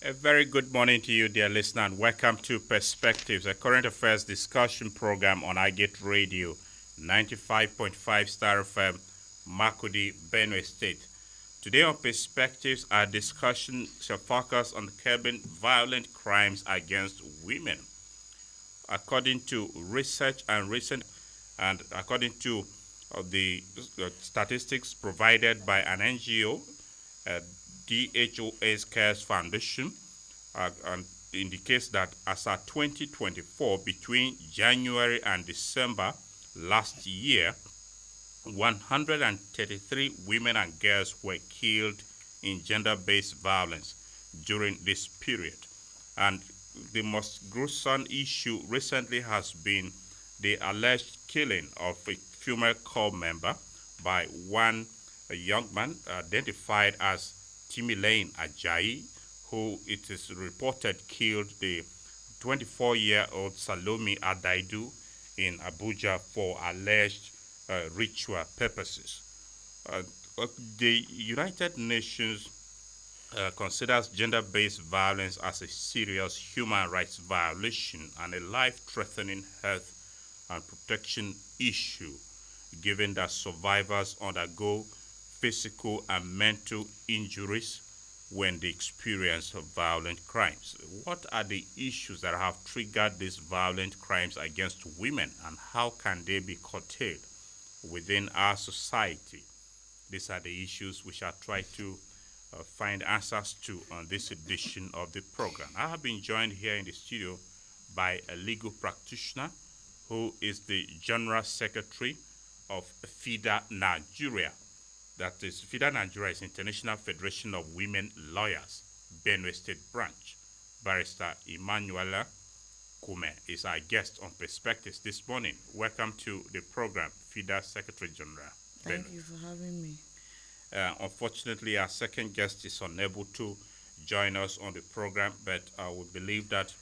A very good morning to you, dear listener, and welcome to Perspectives, a current affairs discussion program on iGate Radio, 95.5 Star FM, Makudi, Benue State. Today on Perspectives, our discussion shall focus on curbing violent crimes against women. According to research and according to the statistics provided by an NGO, DHOS Cares Foundation, and indicates that as of 2024, between January and December last year, 133 women and girls were killed in gender-based violence during this period. And the most gruesome issue recently has been the alleged killing of a female corps member by one young man identified as Timileyin Ajayi, who it is reported killed the 24-year-old Salome Adaidu in Abuja for alleged ritual purposes. The United Nations considers gender-based violence as a serious human rights violation and a life-threatening health and protection issue, given that survivors undergo physical and mental injuries when they experience violent crimes. What are the issues that have triggered these violent crimes against women, and how can they be curtailed within our society? These are the issues we shall try to find answers to on this edition of the program. I have been joined here in the studio by a legal practitioner who is the General Secretary of FIDA-Nigeria. That is, FIDA-Nigeria is International Federation of Women Lawyers, Benue State Branch. Barrister Emmanuelle Kume is our guest on Perspectives this morning. Welcome to the program, FIDA Secretary General. Thank you for having me. Unfortunately, our second guest is unable to join us on the program, but we believe that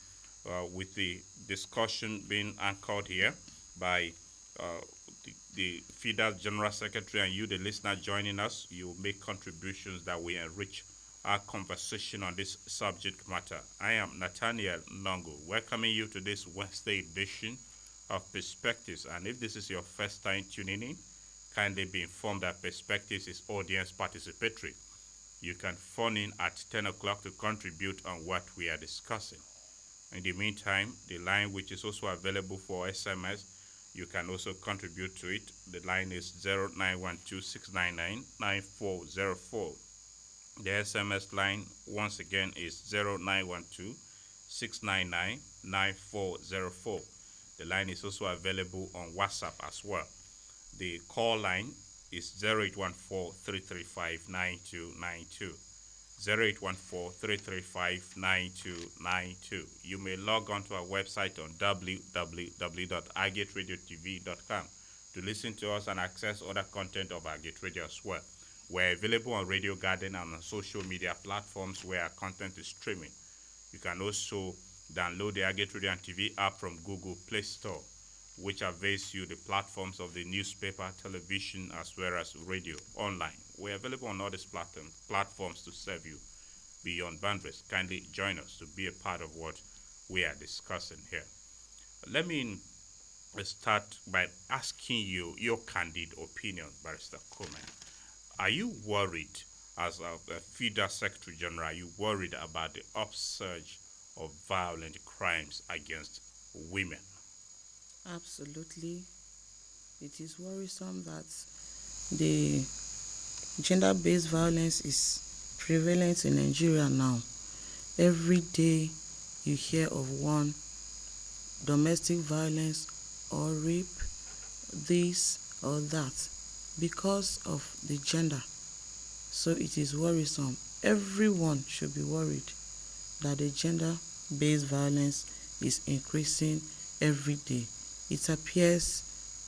with the discussion being anchored here by the FIDA General Secretary and you, the listener, joining us, you make contributions that will enrich our conversation on this subject matter. I am Nathaniel Nongu, welcoming you to this Wednesday edition of Perspectives. And if this is your first time tuning in, kindly be informed that Perspectives is audience participatory. You can phone in at 10 o'clock to contribute on what we are discussing. In the meantime, the line, which is also available for SMS, you can also contribute to it. The line is 0912-699-9404. The SMS line, once again, is 0912-699-9404. The line is also available on WhatsApp as well. The call line is 0814-335-9292. 0814-335-9292. You may log on to our website on www.iGateRadioTV.com to listen to us and access other content of iGate Radio as well. We're available on Radio Garden and on social media platforms where our content is streaming. You can also download the iGate Radio and TV app from Google Play Store, which avails you the platforms of the newspaper, television, as well as radio online. We're available on all these platforms to serve you beyond boundaries. Kindly join us to be a part of what we are discussing here. Let me start by asking you your candid opinion, Barrister Kume. Are you worried, as a FIDA Secretary General, are you worried about the upsurge of violent crimes against women? Absolutely. It is worrisome that the gender-based violence is prevalent in Nigeria now. Every day you hear of one domestic violence or rape, this or that, because of the gender. So it is worrisome. Everyone should be worried that the gender-based violence is increasing every day. It appears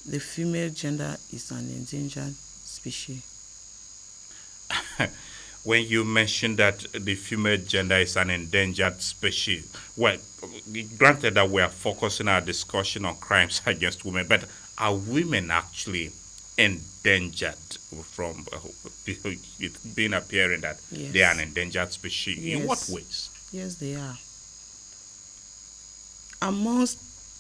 the female gender is an endangered species. When you mentioned that the female gender is an endangered species, well, granted that we are focusing our discussion on crimes against women, but are women actually endangered from it being appearing that Yes. they are an endangered species? Yes. In what ways? Yes, they are.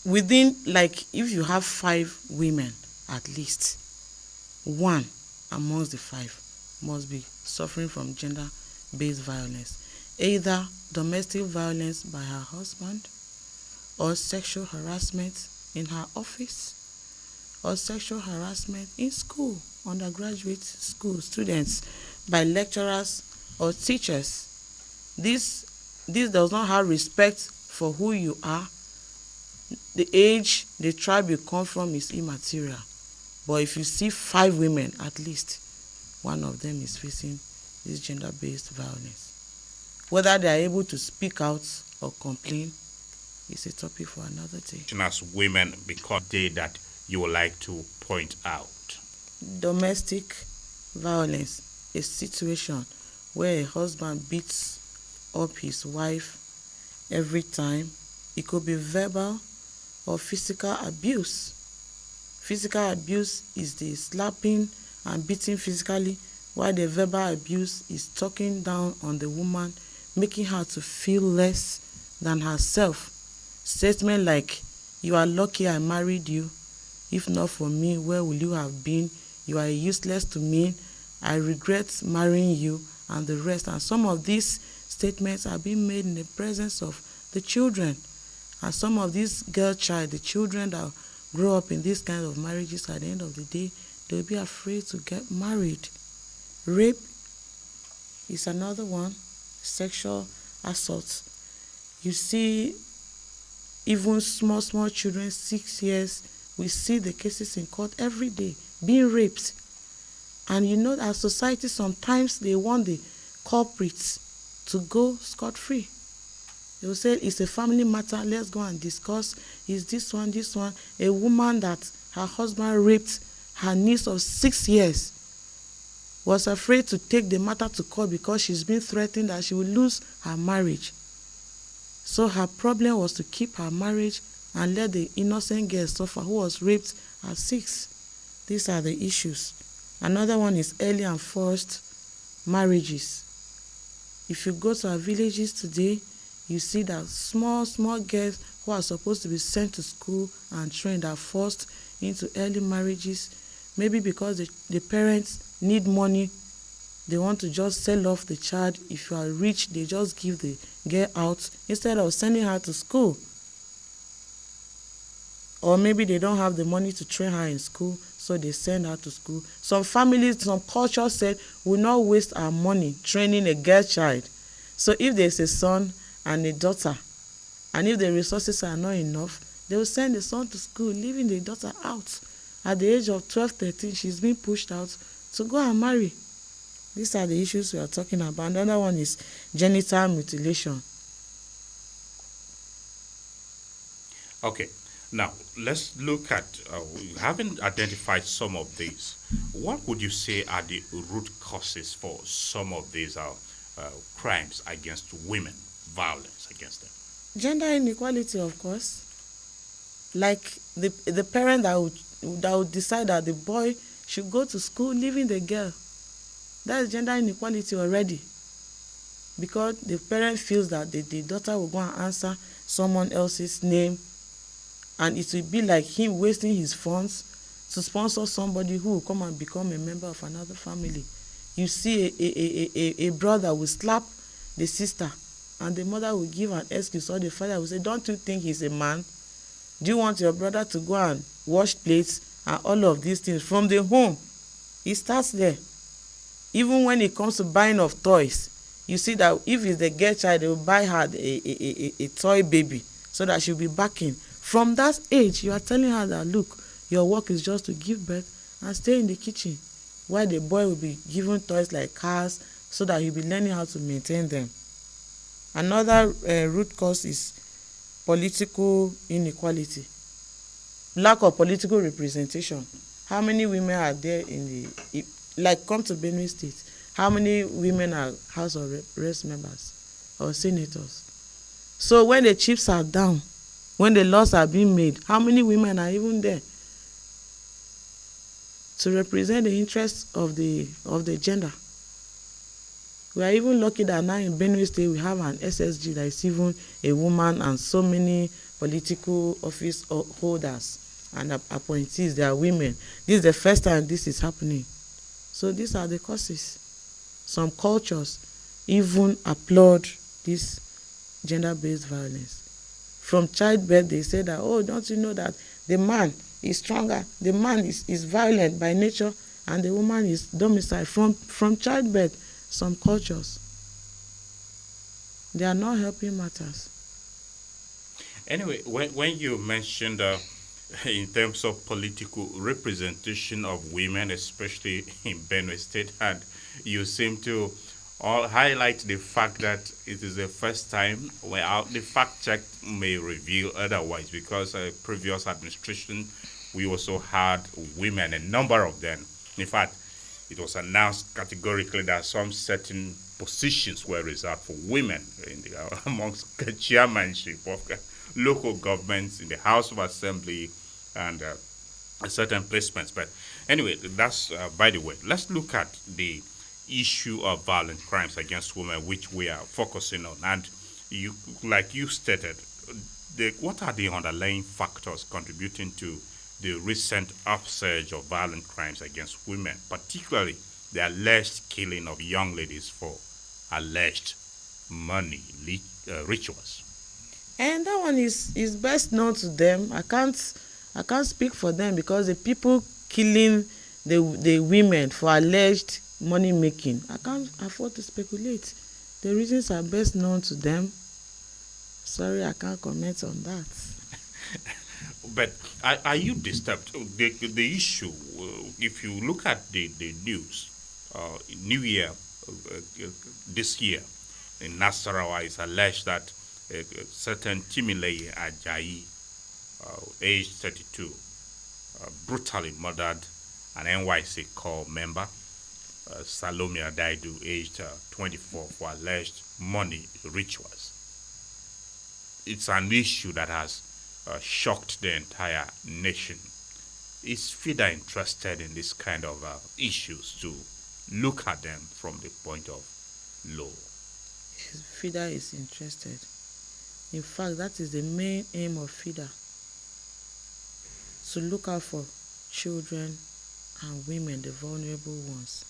Within, like, if you have 5 women, at least one amongst the 5 must be suffering from gender-based violence, either domestic violence by her husband, or sexual harassment in her office, or sexual harassment in school, undergraduate school students, by lecturers or teachers. This does not have respect for who you are. The age, the tribe you come from is immaterial. But if you see 5 women, at least one of them is facing this gender-based violence. Whether they are able to speak out or complain is a topic for another day. As women, because they that you would like to point out. Domestic violence, a situation where a husband beats up his wife every time. It could be verbal or physical abuse. Physical abuse is the slapping and beating physically, while the verbal abuse is talking down on the woman, making her to feel less than herself. Statement like, "You are lucky I married you. If not for me, where would you have been? You are useless to me. I regret marrying you," and the rest. And some of these statements are being made in the presence of the children. And some of these girl child, the children that grow up in these kinds of marriages, at the end of the day, they'll be afraid to get married. Rape is another one. Sexual assault. You see, even small children, 6 years, we see the cases in court every day, being raped. And you know, our society, sometimes they want the culprits to go scot-free. They will say, it's a family matter, let's go and discuss. Is this one. A woman that her husband raped her niece of 6 years was afraid to take the matter to court because she's been threatened that she will lose her marriage. So her problem was to keep her marriage and let the innocent girl suffer who was raped at 6. These are the issues. Another one is early and forced marriages. If you go to our villages today, you see that small girls who are supposed to be sent to school and trained are forced into early marriages, maybe because the parents need money. They want to just sell off the child. If you are rich, they just give the girl out instead of sending her to school. Or maybe they don't have the money to train her in school, so they send her to school. Some families, some cultures said, will not waste our money training a girl child. So if there's a son and a daughter, and if the resources are not enough, they will send the son to school, leaving the daughter out. At the age of 12, 13, she's being pushed out to go and marry. These are the issues we are talking about. Another one is genital mutilation. Okay, now let's look at, having identified some of these, what would you say are the root causes for some of these crimes against women, violence against them? Gender inequality, of course. Like the parent that would decide that the boy should go to school, leaving the girl. That is gender inequality already. Because the parent feels that the daughter will go and answer someone else's name, and it will be like him wasting his funds to sponsor somebody who will come and become a member of another family. You see a brother will slap the sister, and the mother will give an excuse, or the father will say, "Don't you think he's a man? Do you want your brother to go and wash plates and all of these things from the home?" It starts there. Even when it comes to buying of toys, you see that if it's the girl child, they will buy her a toy baby so that she'll be backing. From that age, you are telling her that, look, your work is just to give birth and stay in the kitchen, while the boy will be given toys like cars so that he'll be learning how to maintain them. Another root cause is political inequality, lack of political representation. How many women are there come to Benue State, how many women are House of Reps members or senators? So when the chips are down, when the laws are being made, how many women are even there to represent the interests of the gender? We are even lucky that now in Benue State we have an SSG that is even a woman, and so many political office holders and appointees, they are women. This is the first time this is happening. So these are the causes. Some cultures even applaud this gender-based violence. From childbirth, they say that, oh, don't you know that the man is stronger, the man is violent by nature, and the woman is domiciled from childbirth. Some cultures, they are not helping matters. Anyway, when you mentioned in terms of political representation of women, especially in Benue State, and you seem to all highlight the fact that it is the first time. Well, the fact check may reveal otherwise, because previous administration we also had women, a number of them. In fact, it was announced categorically that some certain positions were reserved for women in the, amongst the chairmanship of local governments, in the House of Assembly, and certain placements. But anyway, that's by the way. Let's look at the issue of violent crimes against women, which we are focusing on. And you, like you stated, what are the underlying factors contributing to the recent upsurge of violent crimes against women, particularly the alleged killing of young ladies for alleged money rituals? And that one is best known to them. I can't speak for them, because the people killing the women for alleged money making, I can't afford to speculate. The reasons are best known to them. Sorry, I can't comment on that. But are you disturbed? The issue, if you look at the news, New Year, this year in Nasarawa, is alleged that a certain Timileye Ajayi, aged 32, brutally murdered an NYC core member, Salome Adaidu, aged 24, for alleged money rituals. It's an issue that has shocked the entire nation. Is FIDA interested in this kind of issues to look at them from the point of law? FIDA is interested. In fact, that is the main aim of FIDA, to look out for children and women, the vulnerable ones.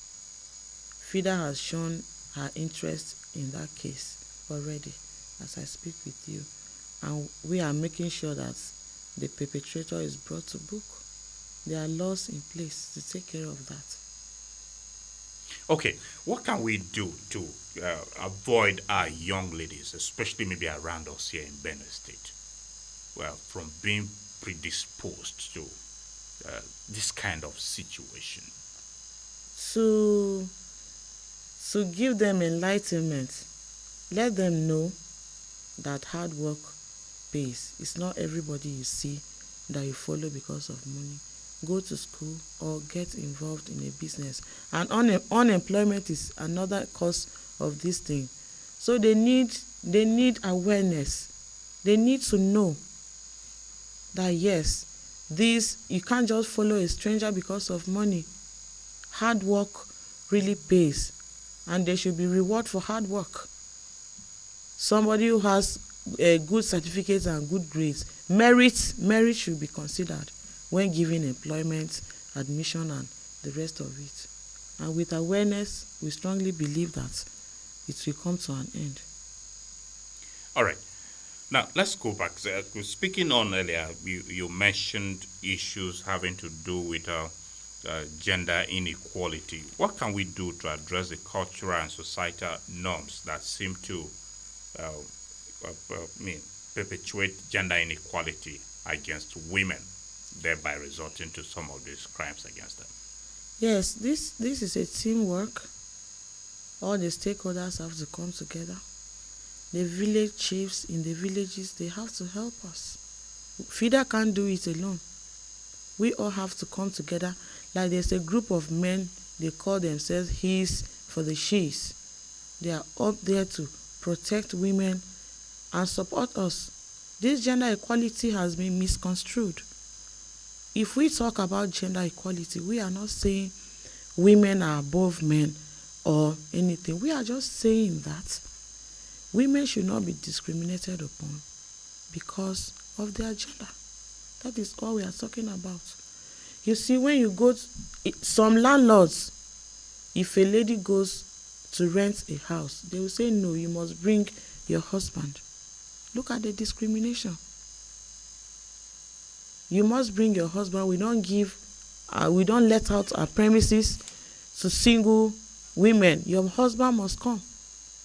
FIDA has shown her interest in that case already as I speak with you, and we are making sure that the perpetrator is brought to book. There are laws in place to take care of that. Okay, what can we do to avoid our young ladies, especially maybe around us here in Benue State, well, from being predisposed to this kind of situation? To give them enlightenment, let them know that hard work pays. It's not everybody you see that you follow because of money. Go to school or get involved in a business. And unemployment is another cause of this thing. So they need awareness. They need to know that yes, this, you can't just follow a stranger because of money. Hard work really pays, and there should be reward for hard work. Somebody who has good certificates and good grades, merit should be considered when giving employment, admission, and the rest of it. And with awareness, we strongly believe that it will come to an end. All right. Now, let's go back. Speaking on earlier, you mentioned issues having to do with gender inequality. What can we do to address the cultural and societal norms that seem to perpetuate gender inequality against women, thereby resulting to some of these crimes against them? Yes, this is a teamwork. All the stakeholders have to come together. The village chiefs in the villages, they have to help us. FIDA can't do it alone. We all have to come together. Like there's a group of men, they call themselves He's for the She's. They are up there to protect women and support us. This gender equality has been misconstrued. If we talk about gender equality, we are not saying women are above men or anything. We are just saying that women should not be discriminated upon because of their gender. That is all we are talking about. You see, when you go to some landlords, if a lady goes to rent a house, they will say, no, you must bring your husband. Look at the discrimination. You must bring your husband. We don't let out our premises to single women. Your husband must come.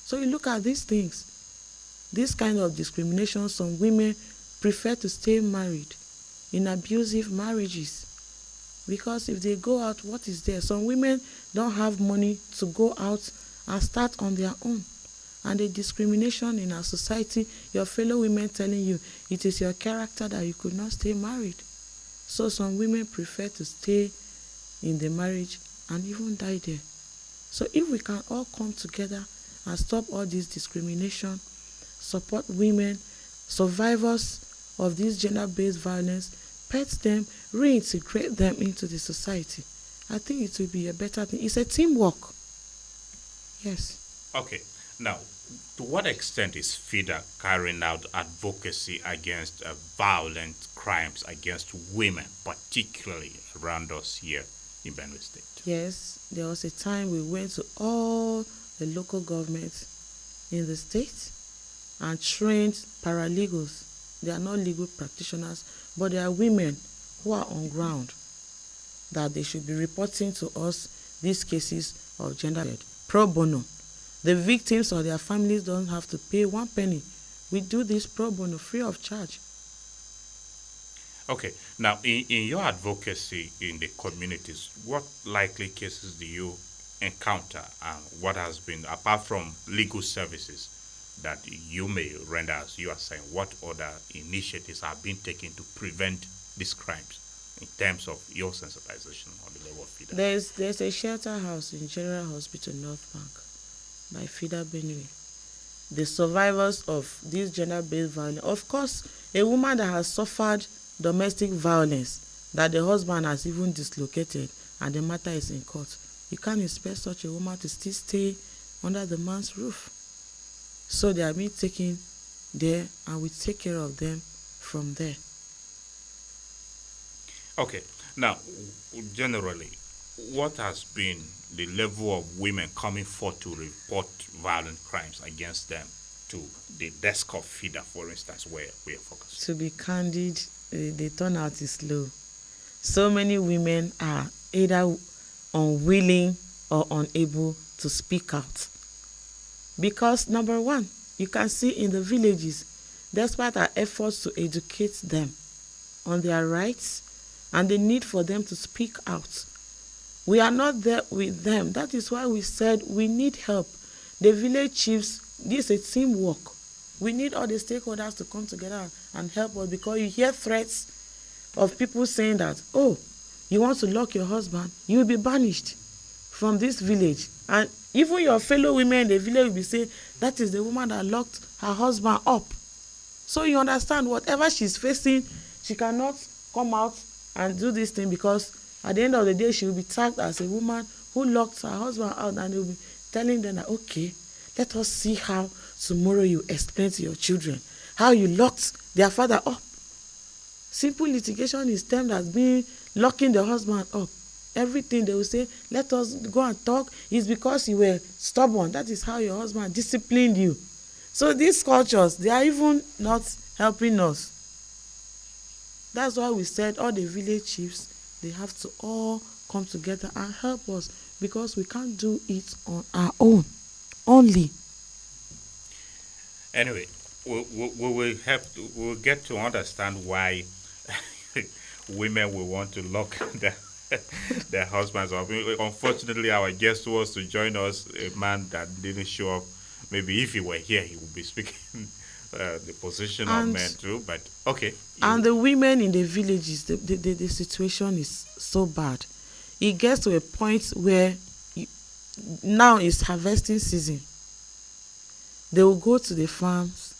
So you look at these things. This kind of discrimination, some women prefer to stay married in abusive marriages. Because if they go out, what is there? Some women don't have money to go out and start on their own. And the discrimination in our society, your fellow women telling you it is your character that you could not stay married. So some women prefer to stay in the marriage and even die there. So if we can all come together and stop all this discrimination, support women, survivors of this gender-based violence, pet them, reintegrate them into the society, I think it will be a better thing. It's a teamwork. Yes. Okay. Now, to what extent is FIDA carrying out advocacy against violent crimes against women, particularly around us here in Benue State? Yes, there was a time we went to all the local governments in the state and trained paralegals. They are not legal practitioners, but they are women who are on ground that they should be reporting to us these cases of gender pro bono. The victims or their families don't have to pay 1 penny. We do this pro bono, free of charge. Okay. Now, in your advocacy in the communities, what likely cases do you encounter, and what has been, apart from legal services that you may render, as you are saying, what other initiatives have been taken to prevent these crimes in terms of your sensitization on the level of FIDA? There's a shelter house in General Hospital North Bank by FIDA Benue. The survivors of this gender-based violence, of course, a woman that has suffered domestic violence, that the husband has even dislocated and the matter is in court, you can't expect such a woman to still stay under the man's roof. So they are being taken there and we take care of them from there. Okay. Now, generally, what has been the level of women coming forth to report violent crimes against them to the desk of FIDA, for instance, where we are focused? To be candid, the turnout is low. So many women are either unwilling or unable to speak out. Because, number one, you can see in the villages, despite our efforts to educate them on their rights and the need for them to speak out, we are not there with them. That is why we said we need help. The village chiefs, this is a teamwork. We need all the stakeholders to come together and help us, because you hear threats of people saying that, oh, you want to lock your husband, you will be banished from this village. And even your fellow women in the village will be saying, that is the woman that locked her husband up. So you understand, whatever she's facing, she cannot come out and do this thing, because at the end of the day, she will be tagged as a woman who locked her husband out, and they will be telling them that, okay, let us see how tomorrow you explain to your children how you locked their father up. Simple litigation is termed as being locking the husband up. Everything they will say, let us go and talk, is because you were stubborn. That is how your husband disciplined you. So these cultures, they are even not helping us. That's why we said all the village chiefs, they have to all come together and help us, because we can't do it on our own only. Anyway, we'll get to understand why women will want to lock their husbands up. Unfortunately, our guest was to join us, a man that didn't show up. Maybe if he were here, he would be speaking the position of men too. But okay. And the women in the villages, the situation is so bad. It gets to a point where now it's harvesting season. They will go to the farms,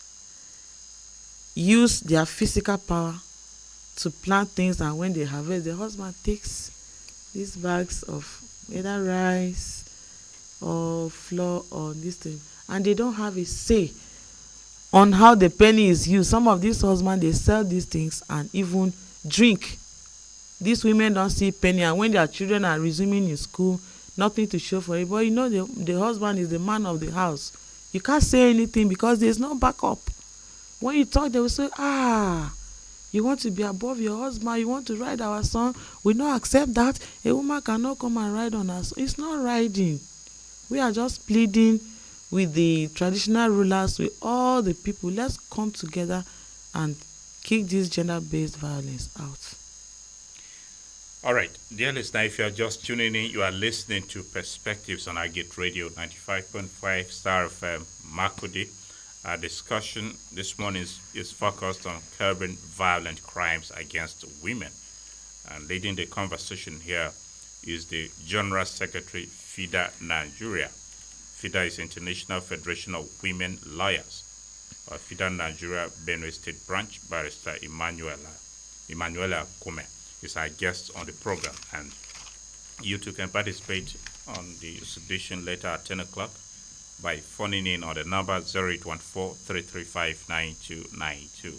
use their physical power to plant things, and when they harvest, the husband takes these bags of either rice or flour or this thing, and they don't have a say on how the penny is used. Some of these husbands, they sell these things and even drink. These women don't see penny, and when their children are resuming in school, nothing to show for it. But you know, the husband is the man of the house. You can't say anything because there's no backup. When you talk, they will say, you want to be above your husband, you want to ride our son, we don't accept that. A woman cannot come and ride on us. It's not riding. We are just pleading with the traditional rulers, with all the people. Let's come together and kick this gender-based violence out. All right, dear listener, if you are just tuning in, you are listening to Perspectives on Agate Radio 95.5 Star FM Makudi. Our discussion this morning is focused on curbing violent crimes against women. And leading the conversation here is the General Secretary, FIDA-Nigeria. FIDA is International Federation of Women Lawyers. FIDA-Nigeria Benue State Branch, Barrister Emmanuelle Kume is our guest on the program, and you too can participate on the sedition later at 10 o'clock by phoning in on the number 0814-335-9292.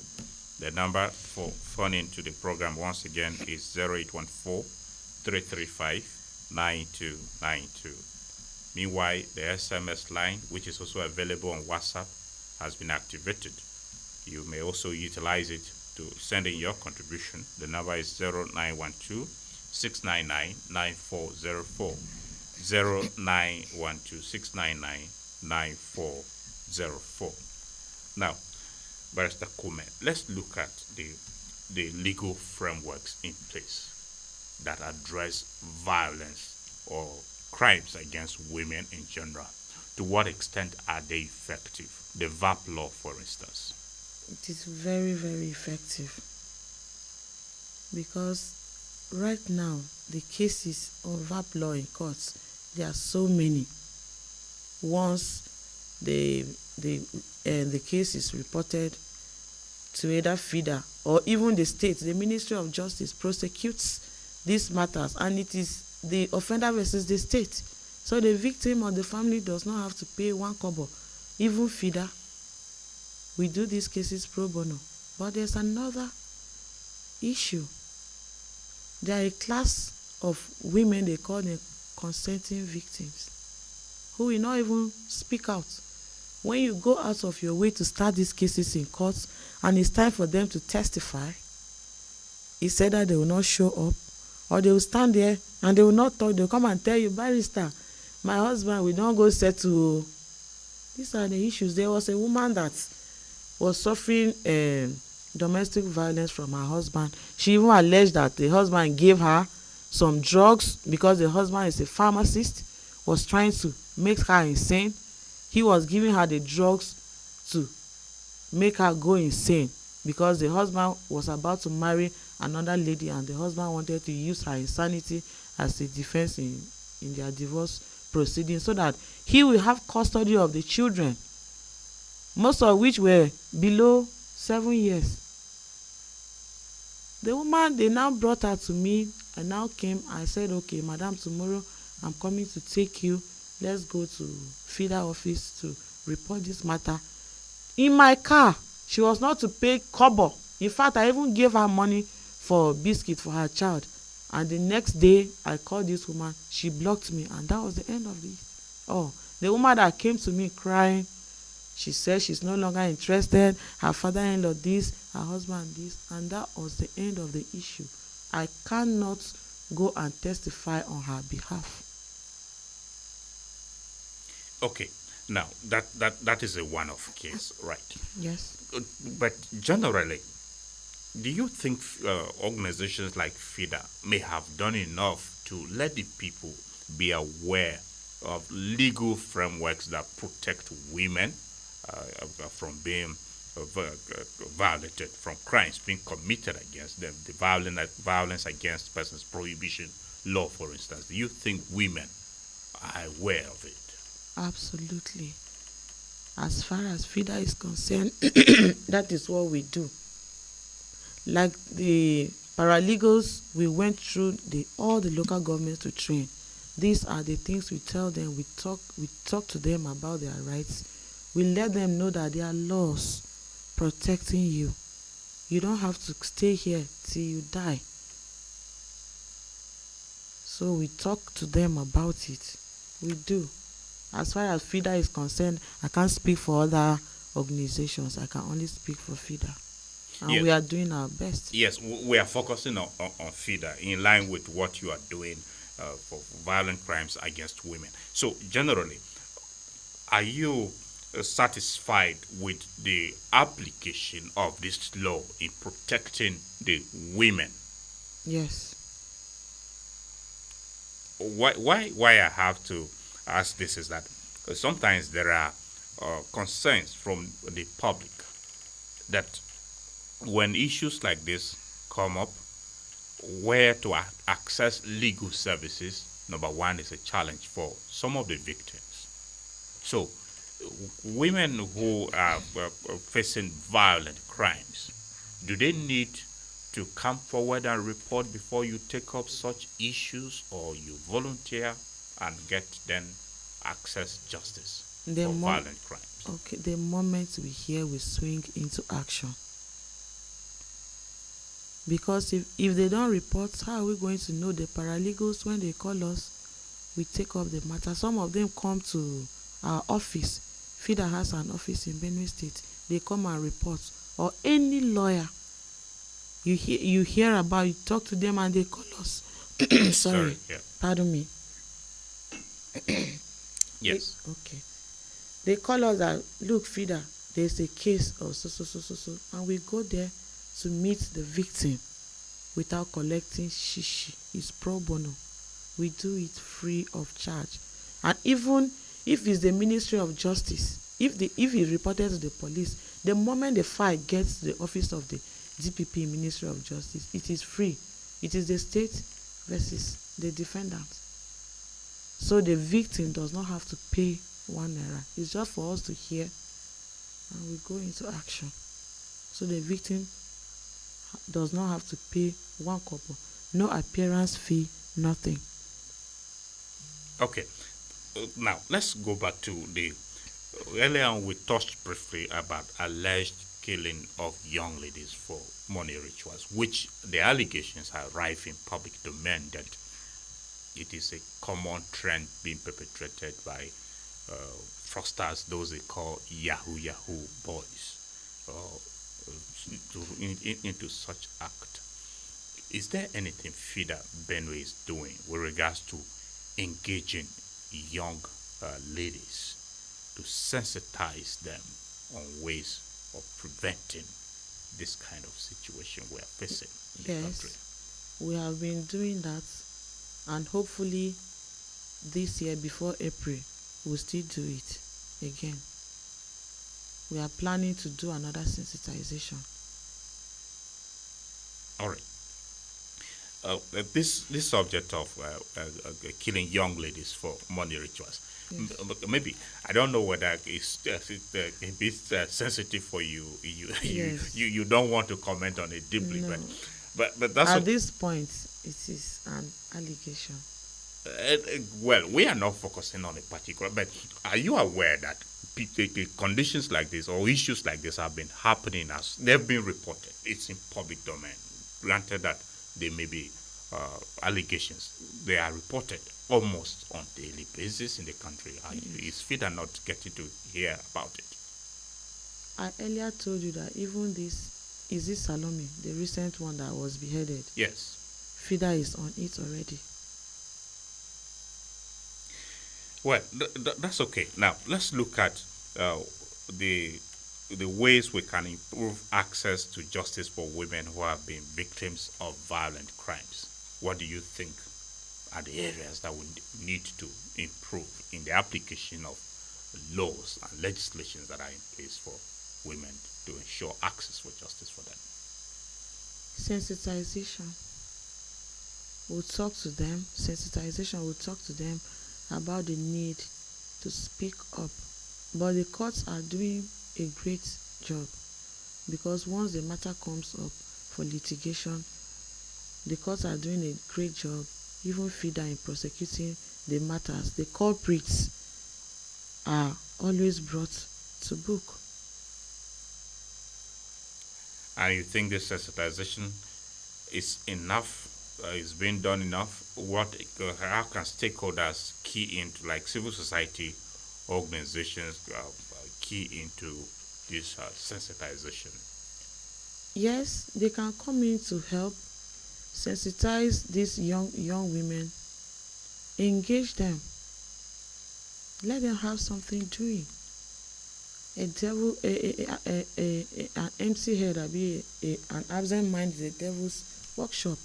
The number for phoning to the program once again is 0814-335-9292. Meanwhile, the SMS line, which is also available on WhatsApp, has been activated. You may also utilize it to send in your contribution. The number is 0912-699-9404. 0912-699-9404. Now, Barrister Kume, let's look at the legal frameworks in place that address violence or crimes against women in general. To what extent are they effective? The VAP law, for instance. It is very, very effective, because right now the cases of VAP law in courts, there are so many. Once the case is reported to either FIDA or even the state, the Ministry of Justice prosecutes these matters, and it is the offender versus the state. So the victim or the family does not have to pay one kobo. Even FIDA, we do these cases pro bono. But there's another issue. There are a class of women, they call them consenting victims, who will not even speak out. When you go out of your way to start these cases in court and it's time for them to testify, it's said that they will not show up, or they will stand there and they will not talk. They will come and tell you, Barrister, my husband, we don't go settle. These are the issues. There was a woman that was suffering domestic violence from her husband. She even alleged that the husband gave her some drugs because the husband is a pharmacist, was trying to make her insane. He was giving her the drugs to make her go insane because the husband was about to marry another lady, and the husband wanted to use her insanity as a defense in their divorce proceedings, so that he will have custody of the children, most of which were below 7 years. The woman, they now brought her to me. I now came. I said, okay, madam, tomorrow I'm coming to take you. Let's go to FIDA office to report this matter. In my car, she was not to pay kobo. In fact, I even gave her money for biscuit for her child. And the next day, I called this woman. She blocked me, and that was the end of it. Oh, the woman that came to me crying, she said she's no longer interested. Her father-in-law this, her husband this, and that was the end of the issue. I cannot go and testify on her behalf. Okay, now that is a one-off case, right? Yes. But generally, do you think organizations like FIDA may have done enough to let the people be aware of legal frameworks that protect women from being violated, from crimes being committed against them, the violence against persons prohibition law, for instance? Do you think women are aware of it? Absolutely. As far as FIDA is concerned, that is what we do. Like the paralegals, we went through all the local governments to train. These are the things we tell them. We talk to them about their rights. We let them know that there are laws protecting you. You don't have to stay here till you die. So we talk to them about it. We do. As far as FIDA is concerned, I can't speak for other organizations. I can only speak for FIDA. And Yes. we are doing our best. Yes, we are focusing on FIDA in line with what you are doing for violent crimes against women. So, generally, are you satisfied with the application of this law in protecting the women? Yes. Why I have to ask this is that sometimes there are concerns from the public that when issues like this come up, where to access legal services, number one, is a challenge for some of the victims. So, women who are facing violent crimes, do they need to come forward and report before you take up such issues, or you volunteer and get then access justice for violent crimes? Okay, the moment we hear, we swing into action. Because if they don't report, how are we going to know? The paralegals, when they call us, we take up the matter. Some of them come to our office. FIDA has an office in Benue State. They come and report. Or any lawyer you hear about, you talk to them and they call us. Sorry. Yeah. Pardon me. Yes. Okay. They call us that, look, FIDA, there's a case of so. And we go there to meet the victim without collecting shishi. It's pro bono. We do it free of charge. And even if it's the Ministry of Justice, if it's reported to the police, the moment the file gets to the office of the DPP, Ministry of Justice, it is free. It is the state versus the defendant. So the victim does not have to pay 1 naira. It's just for us to hear and we go into action. So the victim does not have to pay 1 kobo. No appearance fee, nothing. Okay. Now, let's go back to the... Earlier on, we touched briefly about alleged killing of young ladies for money rituals, which the allegations are rife in public domain that it is a common trend being perpetrated by fraudsters, those they call Yahoo boys, into such act. Is there anything FIDA Benue is doing with regards to engaging young ladies to sensitize them on ways of preventing this kind of situation we are facing in the country? We have been doing that, and hopefully this year before April we'll still do it again. We are planning to do another sensitization. All right. This subject of killing young ladies for money rituals, yes. Maybe I don't know whether it's sensitive for you. Yes. You don't want to comment on it deeply, No. but that's at this point it is an allegation. Well, we are not focusing on a particular, but are you aware that the conditions like this or issues like this have been happening as they've been reported? It's in public domain. Granted that they may be allegations, they are reported almost on daily basis in the country. Is FIDA not getting to hear about it? I earlier told you that even this Salome, the recent one that was beheaded. Yes. FIDA is on it already. Well, that's okay. Now let's look at the ways we can improve access to justice for women who have been victims of violent crimes. What do you think are the areas that we need to improve in the application of laws and legislations that are in place for women to ensure access for justice for them? Sensitization. We'll talk to them. Sensitization will talk to them about the need to speak up. But the courts are doing a great job, because once the matter comes up for litigation, the courts are doing a great job, even FIDA, in prosecuting the matters, the culprits are always brought to book. And you think this sensitization is enough? Is being done enough? How can stakeholders key into, like civil society organizations, key into this sensitization? Yes, they can come in to help sensitize these young women, engage them, let them have something doing. An empty head, an absent mind is a devil's workshop.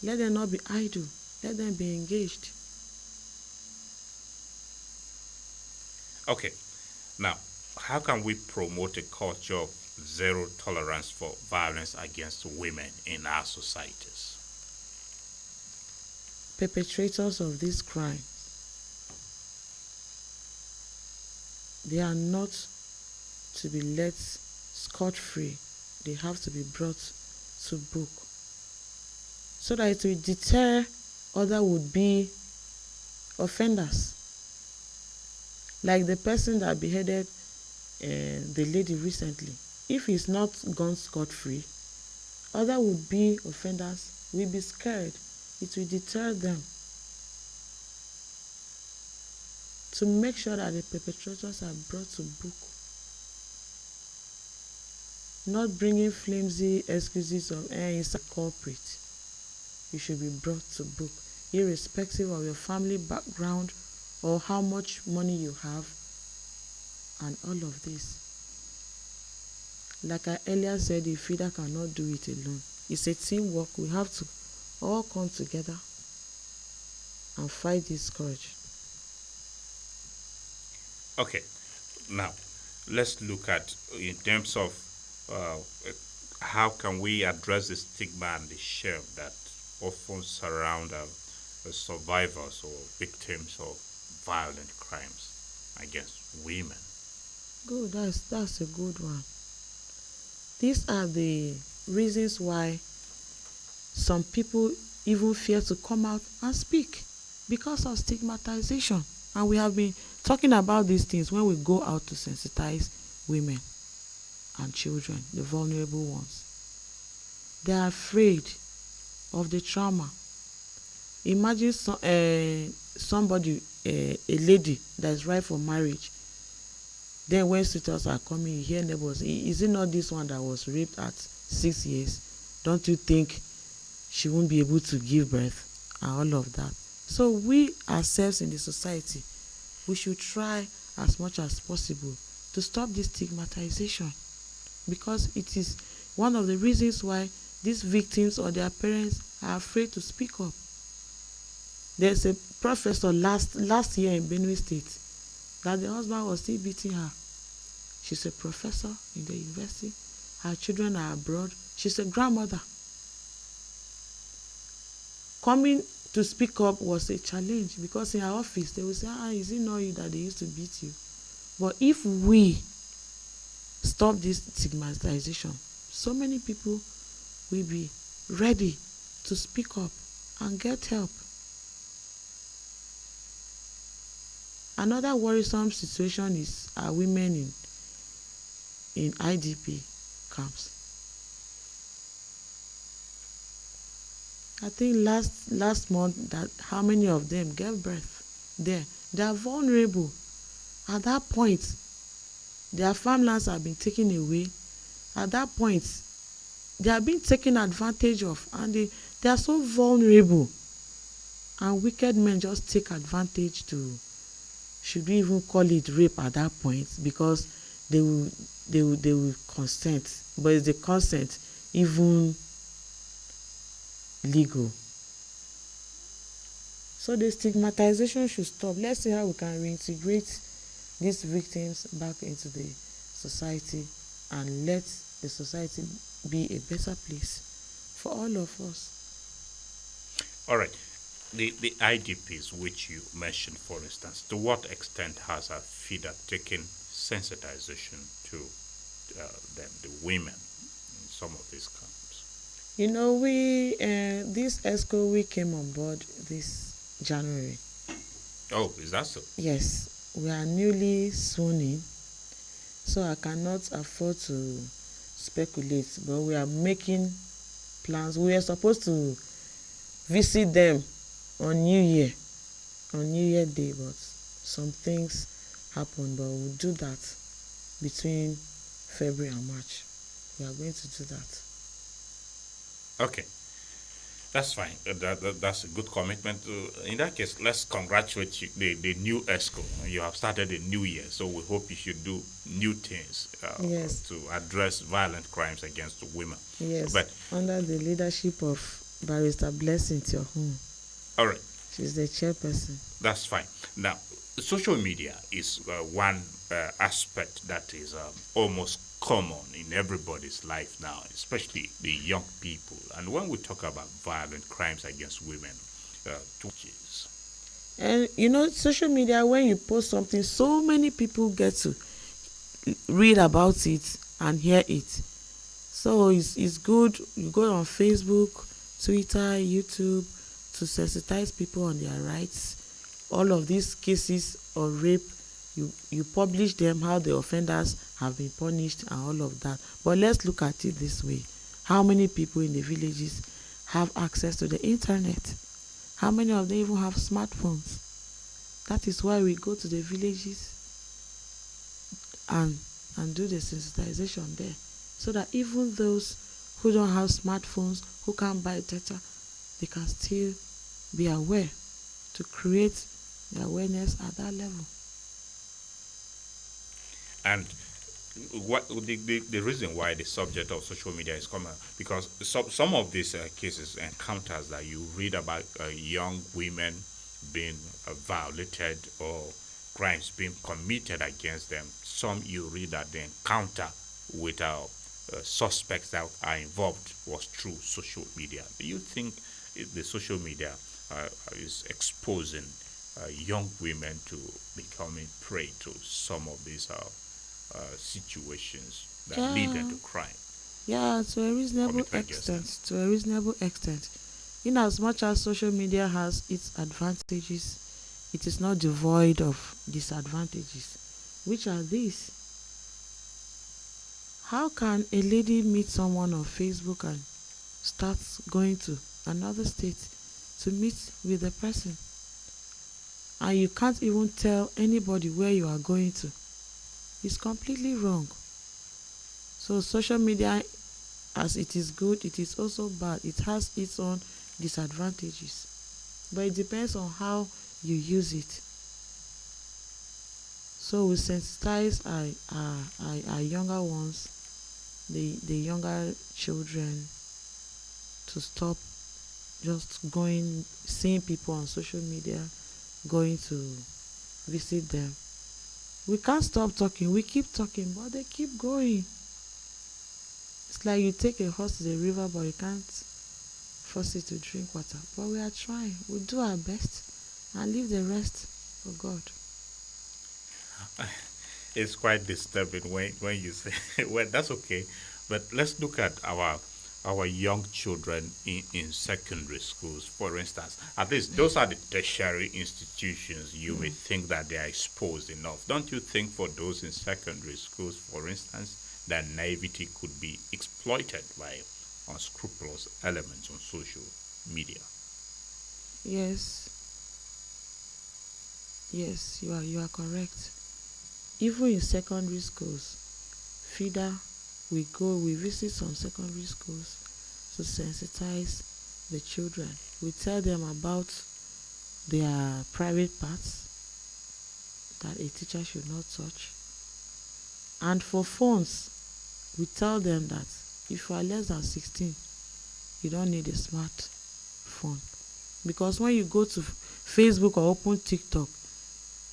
Let them not be idle. Let them be engaged. Okay, now how can we promote a culture of zero tolerance for violence against women in our societies? Perpetrators of this crime, they are not to be let scot-free. They have to be brought to book so that it will deter other would-be offenders. Like the person that beheaded the lady recently. If he's not gone scot-free, other would-be offenders will be scared. It will deter them. To make sure that the perpetrators are brought to book. Not bringing flimsy excuses of he's a culprit. You should be brought to book, irrespective of your family background or how much money you have, and all of this. Like I earlier said, the FIDA cannot do it alone. It's a teamwork. We have to all come together and fight this scourge. Okay, now let's look at, in terms of how can we address the stigma and the shame that often surround survivors or victims of violent crimes against women. Good, that's a good one. These are the reasons why some people even fear to come out and speak, because of stigmatization. And we have been talking about these things when we go out to sensitize women and children, the vulnerable ones. They are afraid of the trauma. Imagine somebody, a lady that is ripe for marriage. Then when suitors are coming, you hear neighbors, is it not this one that was raped at 6 years? Don't you think she won't be able to give birth? And all of that. So we ourselves in the society, we should try as much as possible to stop this stigmatization, because it is one of the reasons why these victims or their parents are afraid to speak up. There's a professor last year in Benue State that the husband was still beating her. She's a professor in the university. Her children are abroad. She's a grandmother. Coming to speak up was a challenge, because in her office they will say, is it not you that they used to beat you? But if we stop this stigmatization, so many people will be ready to speak up and get help. Another worrisome situation is our women in IDP camps. I think last month, that how many of them gave birth there. They are vulnerable. At that point, their farmlands have been taken away. At that point, they are being taken advantage of, and they are so vulnerable. And wicked men just take advantage to, should we even call it rape at that point, because they will consent. But is the consent even legal? So the stigmatization should stop. Let's see how we can reintegrate these victims back into the society and let the society be a better place for all of us. All right. The IDPs which you mentioned, for instance, to what extent has a FIDA taken sensitization to them, the women in some of these camps? You know, we this ESCO, we came on board this January. Oh, is that so? Yes, we are newly sworn in, so I cannot afford to speculate, but we are making plans. We are supposed to visit them on New Year, on New Year Day, but some things happen. But we'll do that between February and March. We are going to do that. Okay, that's fine. That's a good commitment. In that case, let's congratulate you, the new ESCO. You have started a new year, so we hope you should do new things Yes, to address violent crimes against women. yes, But under the leadership of Barrister Blessing Tiohun. all right, She's the chairperson. that's fine. Now, social media is one aspect that is almost common in everybody's life now, especially the young people. And when we talk about violent crimes against women, two is And you know, social media, when you post something, so many people get to read about it and hear it. So it's good. You go on Facebook, Twitter, YouTube to sensitize people on their rights. All of these cases of rape, you publish them, how the offenders have been punished and all of that. But let's look at it this way. How many people in the villages have access to the internet? How many of them even have smartphones? That is why we go to the villages and do the sensitization there, so that even those who don't have smartphones, who can't buy data, they can still be aware, to create the awareness at that level. and what the reason why the subject of social media is common, because some of these cases, encounters that you read about, young women being violated or crimes being committed against them, some you read that the encounter with suspects that are involved was through social media. Do you think the social media is exposing young women to becoming prey to some of these situations that lead Yeah, into crime yeah, to a reasonable committed against them? extent. To a reasonable extent. In as much as social media has its advantages, it is not devoid of disadvantages. Which are these? How can a lady meet someone on Facebook and start going to another state to meet with the person, and you can't even tell anybody where you are going to? It's completely wrong. So social media, as it is good, it is also bad. It has its own disadvantages, but it depends on how you use it. So we sensitize our younger ones, the younger children, to stop just going, seeing people on social media, going to visit them. We can't stop talking. We keep talking, but they keep going. It's like you take a horse to the river, but you can't force it to drink water. But we are trying. We do our best and leave the rest for God. It's quite disturbing when you say well, that's okay, but let's look at our young children in secondary schools, for instance. At least those are the tertiary institutions. You may think that they are exposed enough. Don't you think for those in secondary schools, for instance, that naivety could be exploited by unscrupulous elements on social media? Yes, yes, you are correct. Even in secondary schools, FIDA, we visit some secondary schools to sensitize the children. We tell them about their private parts that a teacher should not touch. And for phones, we tell them that if you are less than 16, you don't need a smartphone. Because when you go to Facebook or open TikTok,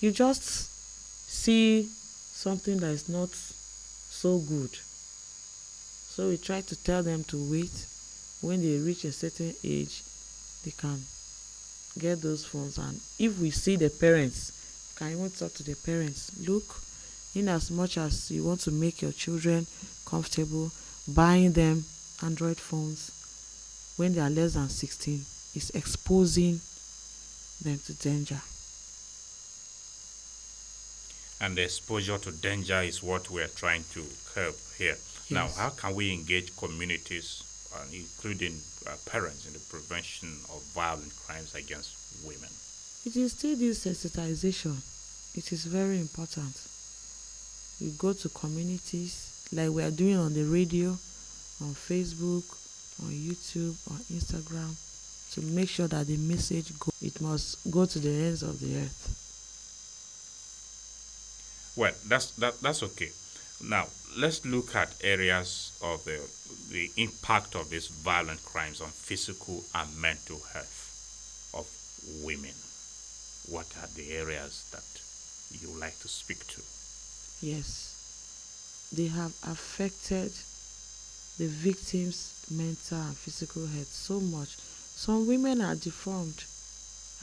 you just see something that is not so good. So we try to tell them to wait. When they reach a certain age, they can get those phones. And if we see the parents, you can even talk to the parents. Look, in as much as you want to make your children comfortable, buying them Android phones when they are less than 16 is exposing them to danger. And the exposure to danger is what we're trying to curb here. Now, Yes. how can we engage communities, including parents, in the prevention of violent crimes against women? It is still this sensitization. It is very important. We go to communities like we are doing on the radio, on Facebook, on YouTube, on Instagram, to make sure that the message go. It must go to the ends of the earth. Well, that's okay. Now, let's look at areas of the impact of these violent crimes on physical and mental health of women. What are the areas that you would like to speak to? Yes, they have affected the victims' mental and physical health so much. Some women are deformed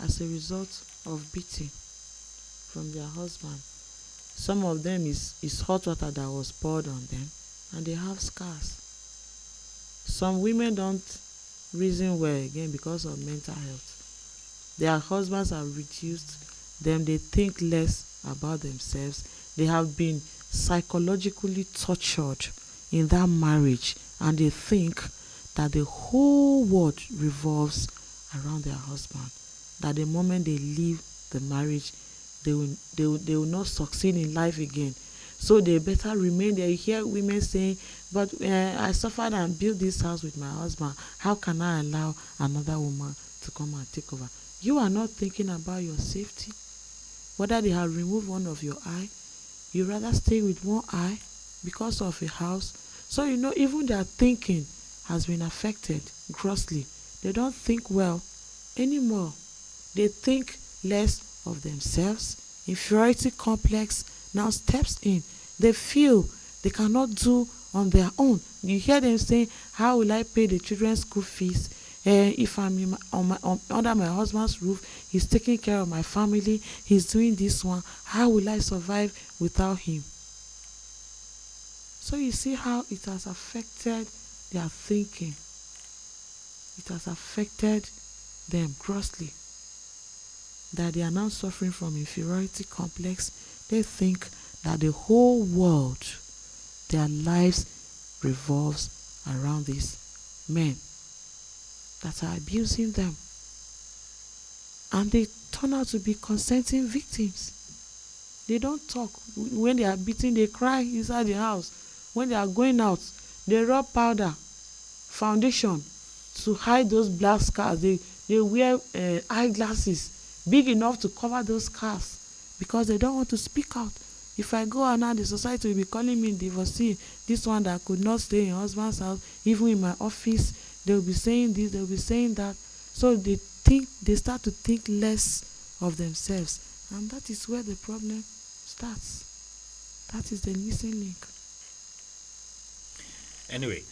as a result of beating from their husband. Some of them is hot water that was poured on them, and they have scars. Some women don't reason well again because of mental health. Their husbands have reduced them, they think less about themselves. They have been psychologically tortured in that marriage, and they think that the whole world revolves around their husband, that the moment they leave the marriage, they will not succeed in life again, so they better remain there. You hear women saying, but I suffered and built this house with my husband, how can I allow another woman to come and take over? You are not thinking about your safety. Whether they have removed one of your eye, you rather stay with one eye because of a house. So even their thinking has been affected grossly. They don't think well anymore. They think less of themselves. Inferiority complex now steps in. They feel they cannot do on their own. You hear them saying, how will I pay the children's school fees? If I'm under my husband's roof, he's taking care of my family, he's doing this one, how will I survive without him? So you see how it has affected their thinking. It has affected them grossly. That they are now suffering from inferiority complex. They think that the whole world, their lives revolves around these men that are abusing them. And they turn out to be consenting victims. They don't talk. When they are beaten, they cry inside the house. When they are going out, they rub powder, foundation to hide those black scars. They wear eyeglasses big enough to cover those scars because they don't want to speak out. If I go out now, the society will be calling me divorcee. This one that could not stay in husband's house, even in my office, they will be saying this, they will be saying that. So they start to think less of themselves, and that is where the problem starts. That is the missing link. Anyway,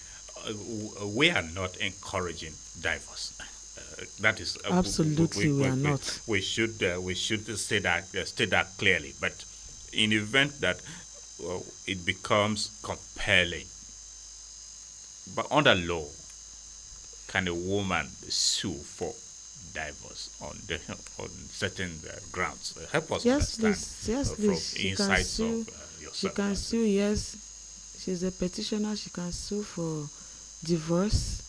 we are not encouraging divorce. That is Absolutely, we are not. We should say that clearly. But in the event that it becomes compelling, but under law, can a woman sue for divorce on certain grounds? Help us understand. Yes, please. She can sue. She can sue. Yes, she's a petitioner. She can sue for divorce.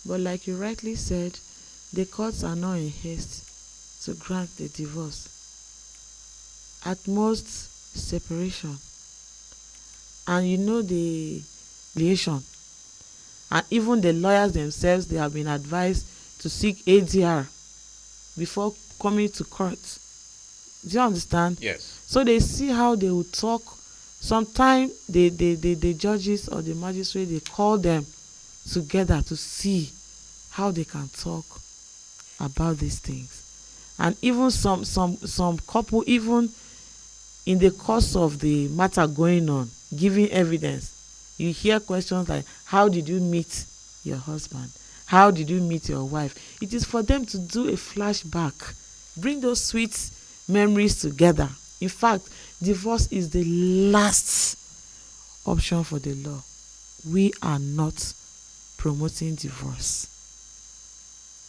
But like you rightly said, the courts are not in haste to grant the divorce. At most, separation. And the liaison. And even the lawyers themselves, they have been advised to seek ADR before coming to court. Do you understand? Yes. So they see how they will talk. Sometimes the judges or the magistrate, they call them together to see how they can talk about these things. And even some couple, even in the course of the matter going on, giving evidence, you hear questions like, how did you meet your husband? How did you meet your wife? It is for them to do a flashback, bring those sweet memories together. In fact, divorce is the last option for the law. We are not promoting divorce.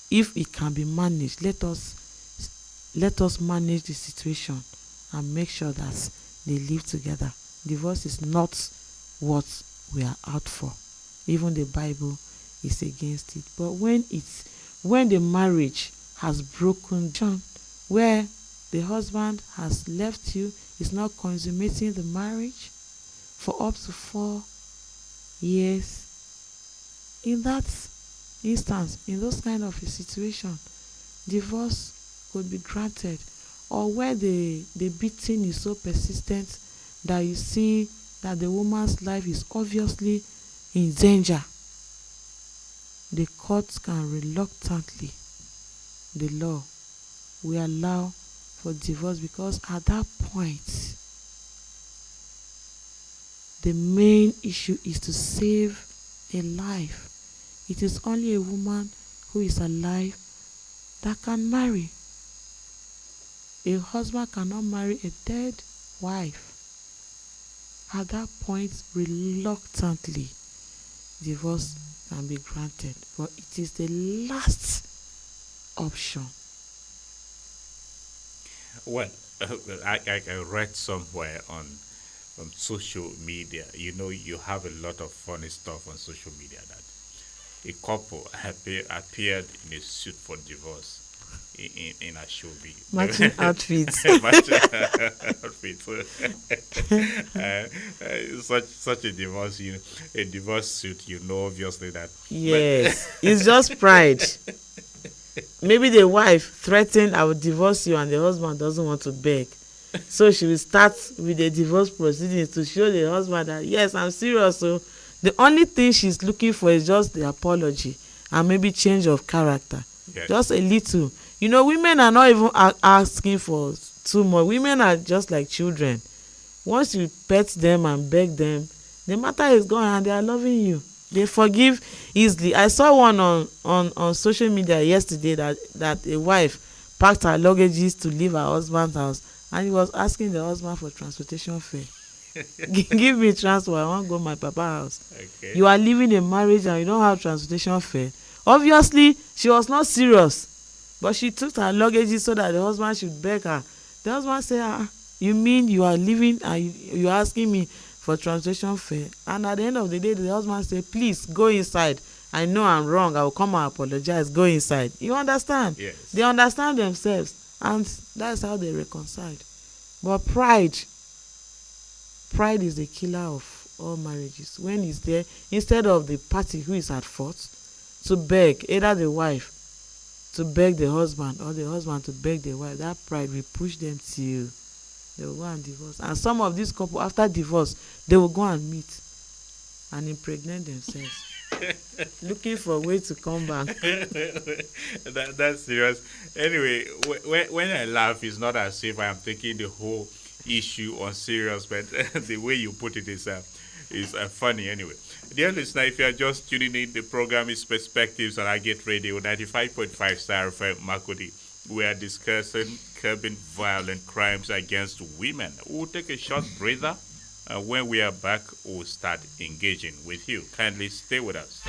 If it can be managed, let us manage the situation and make sure that they live together. Divorce is not what we are out for. Even the Bible is against it. But when the marriage has broken down, where the husband has left you, is not consummating the marriage for up to 4 years, in that instance, in those kind of a situation, divorce could be granted. Or where the beating is so persistent that you see that the woman's life is obviously in danger, the courts can reluctantly, the law will allow for divorce, because at that point the main issue is to save a life. It is only a woman who is alive that can marry. A husband cannot marry a dead wife. At that point, reluctantly, divorce can be granted, but it is the last option. Well, I read somewhere on social media. You have a lot of funny stuff on social media, that a couple appeared in a suit for divorce in a showbiz. Matching outfits. Matching outfits. Such a divorce, a divorce suit. Obviously that. Yes, it's just pride. Maybe the wife threatened, "I will divorce you," and the husband doesn't want to beg. So she will start with the divorce proceedings to show the husband that, yes, I'm serious. So the only thing she's looking for is just the apology and maybe change of character. Yes. Just a little. Women are not even asking for too much. Women are just like children. Once you pet them and beg them, the matter is gone and they are loving you. They forgive easily. I saw one on social media yesterday that a wife packed her luggages to leave her husband's house, and he was asking the husband for transportation fare. Give me transport, I want to go to my papa's house. Okay. You are leaving a marriage and you don't have transportation fare. Obviously, she was not serious, but she took her luggages so that the husband should beg her. The husband said, you mean you are leaving and you are asking me for transportation fare? And at the end of the day, the husband said, please go inside. I know I'm wrong. I will come and apologize. Go inside. You understand? Yes. They understand themselves, and that's how they reconciled. But pride is the killer of all marriages. When it's there, instead of the party who is at fault to beg, either the wife to beg the husband or the husband to beg the wife, that pride will push them till they will go and divorce. And some of these couples, after divorce, they will go and meet and impregnate themselves. Looking for a way to come back. That's serious. Anyway, when I laugh, it's not as if I am taking the whole issue on serious, but the way you put it is funny anyway. Dear listener, if you are just tuning in, the program is Perspectives on Agate Radio 95.5 Star FM Makodi. We are discussing curbing violent crimes against women. We'll take a short breather. When we are back, we'll start engaging with you. Kindly stay with us.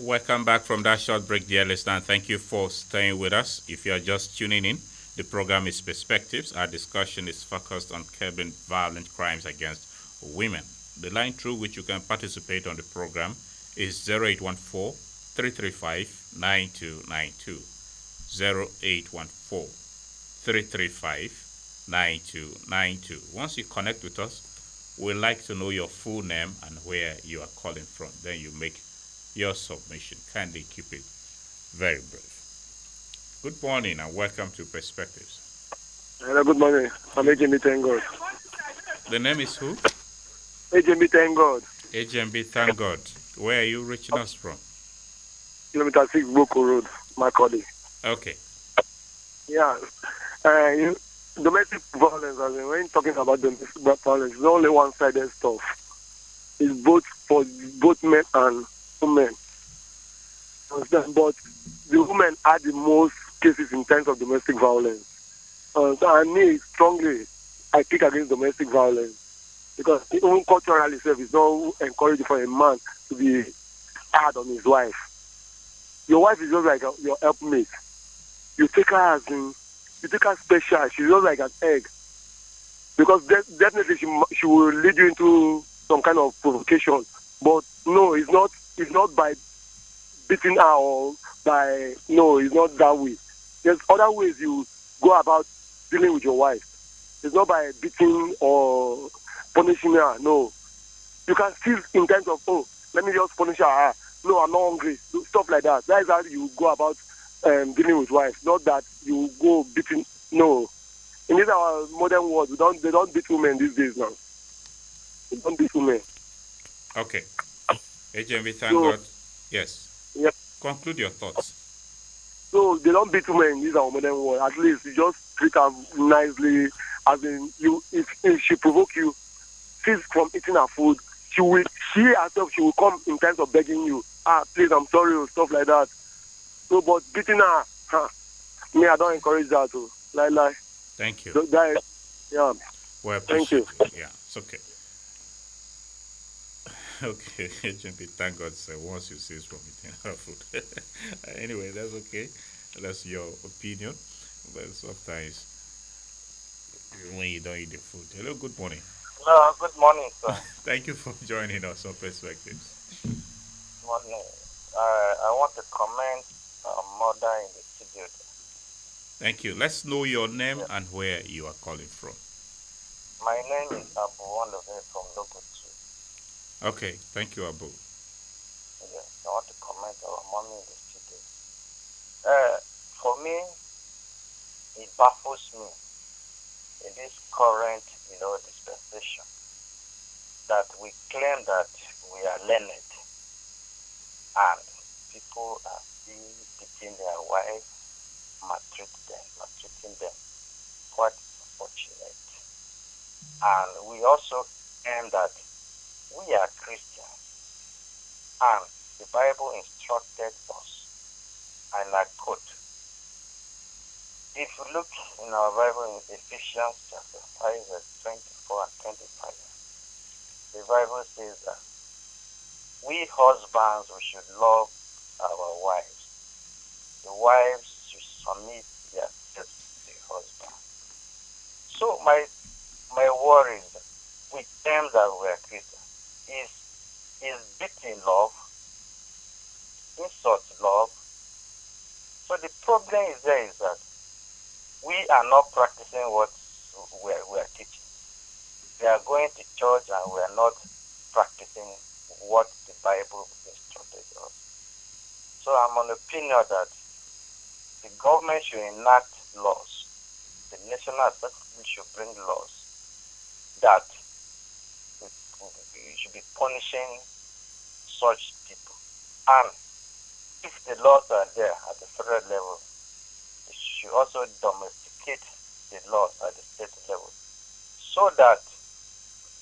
Welcome back from that short break, dear listener. Thank you for staying with us. If you are just tuning in, the program is Perspectives. Our discussion is focused on curbing violent crimes against women. The line through which you can participate on the program is 0814 335 9292. 0814 335 9292. Once you connect with us, we'd like to know your full name and where you are calling from. Then you make your submission. Kindly keep it very brief. Good morning and welcome to Perspectives. Hello, good morning. I'm HMB Thank God. The name is who? HMB Thank God. HMB Thank God. Where are you reaching us from? Kilometer 6 Boko Road, Macaulay. Okay. Yeah. Domestic violence, I mean, when talking about domestic violence, it's not only one-sided stuff. It's both for both men and women. Understand? But the women are the most cases in terms of domestic violence. So I mean, strongly, I kick against domestic violence because even culturally itself is not encouraging for a man to be hard on his wife. Your wife is just like your helpmate. You take her as in, you take her special. She's just like an egg. Because definitely she will lead you into some kind of provocation. But no, it's not by beating her or by, no, it's not that way. There's other ways you go about dealing with your wife. It's not by beating or punishing her, no. You can still in terms of, oh, let me just punish her. No, I'm not hungry. Stuff like that. That is how you go about dealing with wife. Not that you go beating, no. In this our modern world, they don't beat women these days now. They don't beat women. Okay. HMB Thank God. Yes. Yeah. Conclude your thoughts. So they don't beat women in this our modern world. At least you just treat her nicely. As in, if she provoke you, cease from eating her food. She herself will come in terms of begging you. Please, I'm sorry, or stuff like that. So, but beating her, me, I don't encourage that. Lie. Thank you. Yeah. Well, thank you. Yeah, it's okay. Okay, HMB Thank God, sir, once you cease from eating her food. Anyway, that's okay. That's your opinion. But sometimes, when you don't eat the food. Hello, good morning. Hello, good morning, sir. Thank you for joining us on Perspectives. Morning. I want to comment mother in the studio. Thank you. Let's know your name and where you are calling from. My name is Abu Wonderful from Nongu. Okay, thank you, Abu. Yes, I want to comment our mommy in the studio. For me, it baffles me in this current, dispensation that we claim that we are learned and people are still beating their wives, maltreating them. Quite unfortunate. And we also claim that we are Christians and the Bible instructed us, and I quote, if you look in our Bible in Ephesians chapter 5 verse 24 and 25, the Bible says that we husbands, we should love our wives. The wives should submit themselves to the husband. So my worry is that we claim that we are Christians. Is beating love? Insult love? So the problem is that we are not practicing what we are teaching. We are going to church and we are not practicing what the Bible instructed us. So I'm on the opinion that the government should enact laws. The National Assembly should bring laws that we should be punishing such people. And if the laws are there at the federal level, they should also domesticate the laws at the state level so that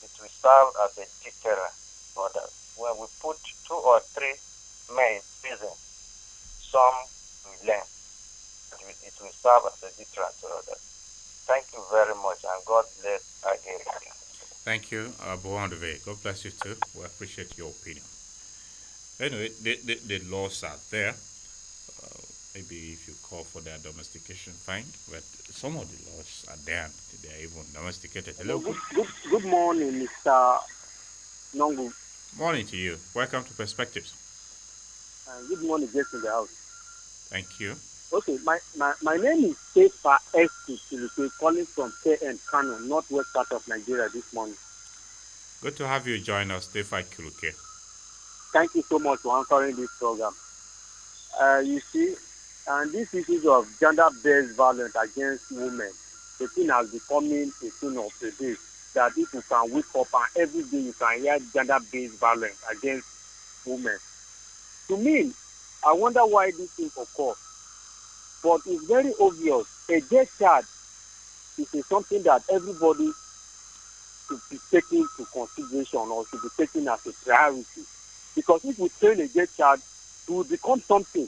it will serve as a deterrent for others. When we put 2 or 3 men in prison, some will learn. It will serve as a deterrent to others. Thank you very much, and God bless Nigeria. Thank you, Abu Wonderful. God bless you too. We appreciate your opinion. Anyway, the laws are there. Maybe if you call for their domestication, fine. But some of the laws are there. They are even domesticated. Hello. Good morning, Mr. Nongu. Morning to you. Welcome to Perspectives. Good morning, guests in the house. Thank you. Okay, my name is Sefa S. calling from KN Kano, northwest part of Nigeria this morning. Good to have you join us, Stefan Kiluke. Thank you so much for answering this program. You see, and this issue of gender-based violence against women, the thing has becoming a thing of the day. That if you can wake up and every day you can hear gender-based violence against women. To me, I wonder why this thing occurs. But it's very obvious. A death charge is something that everybody should be taking into consideration or should be taken as a priority. Because if we train a death charge, it will become something.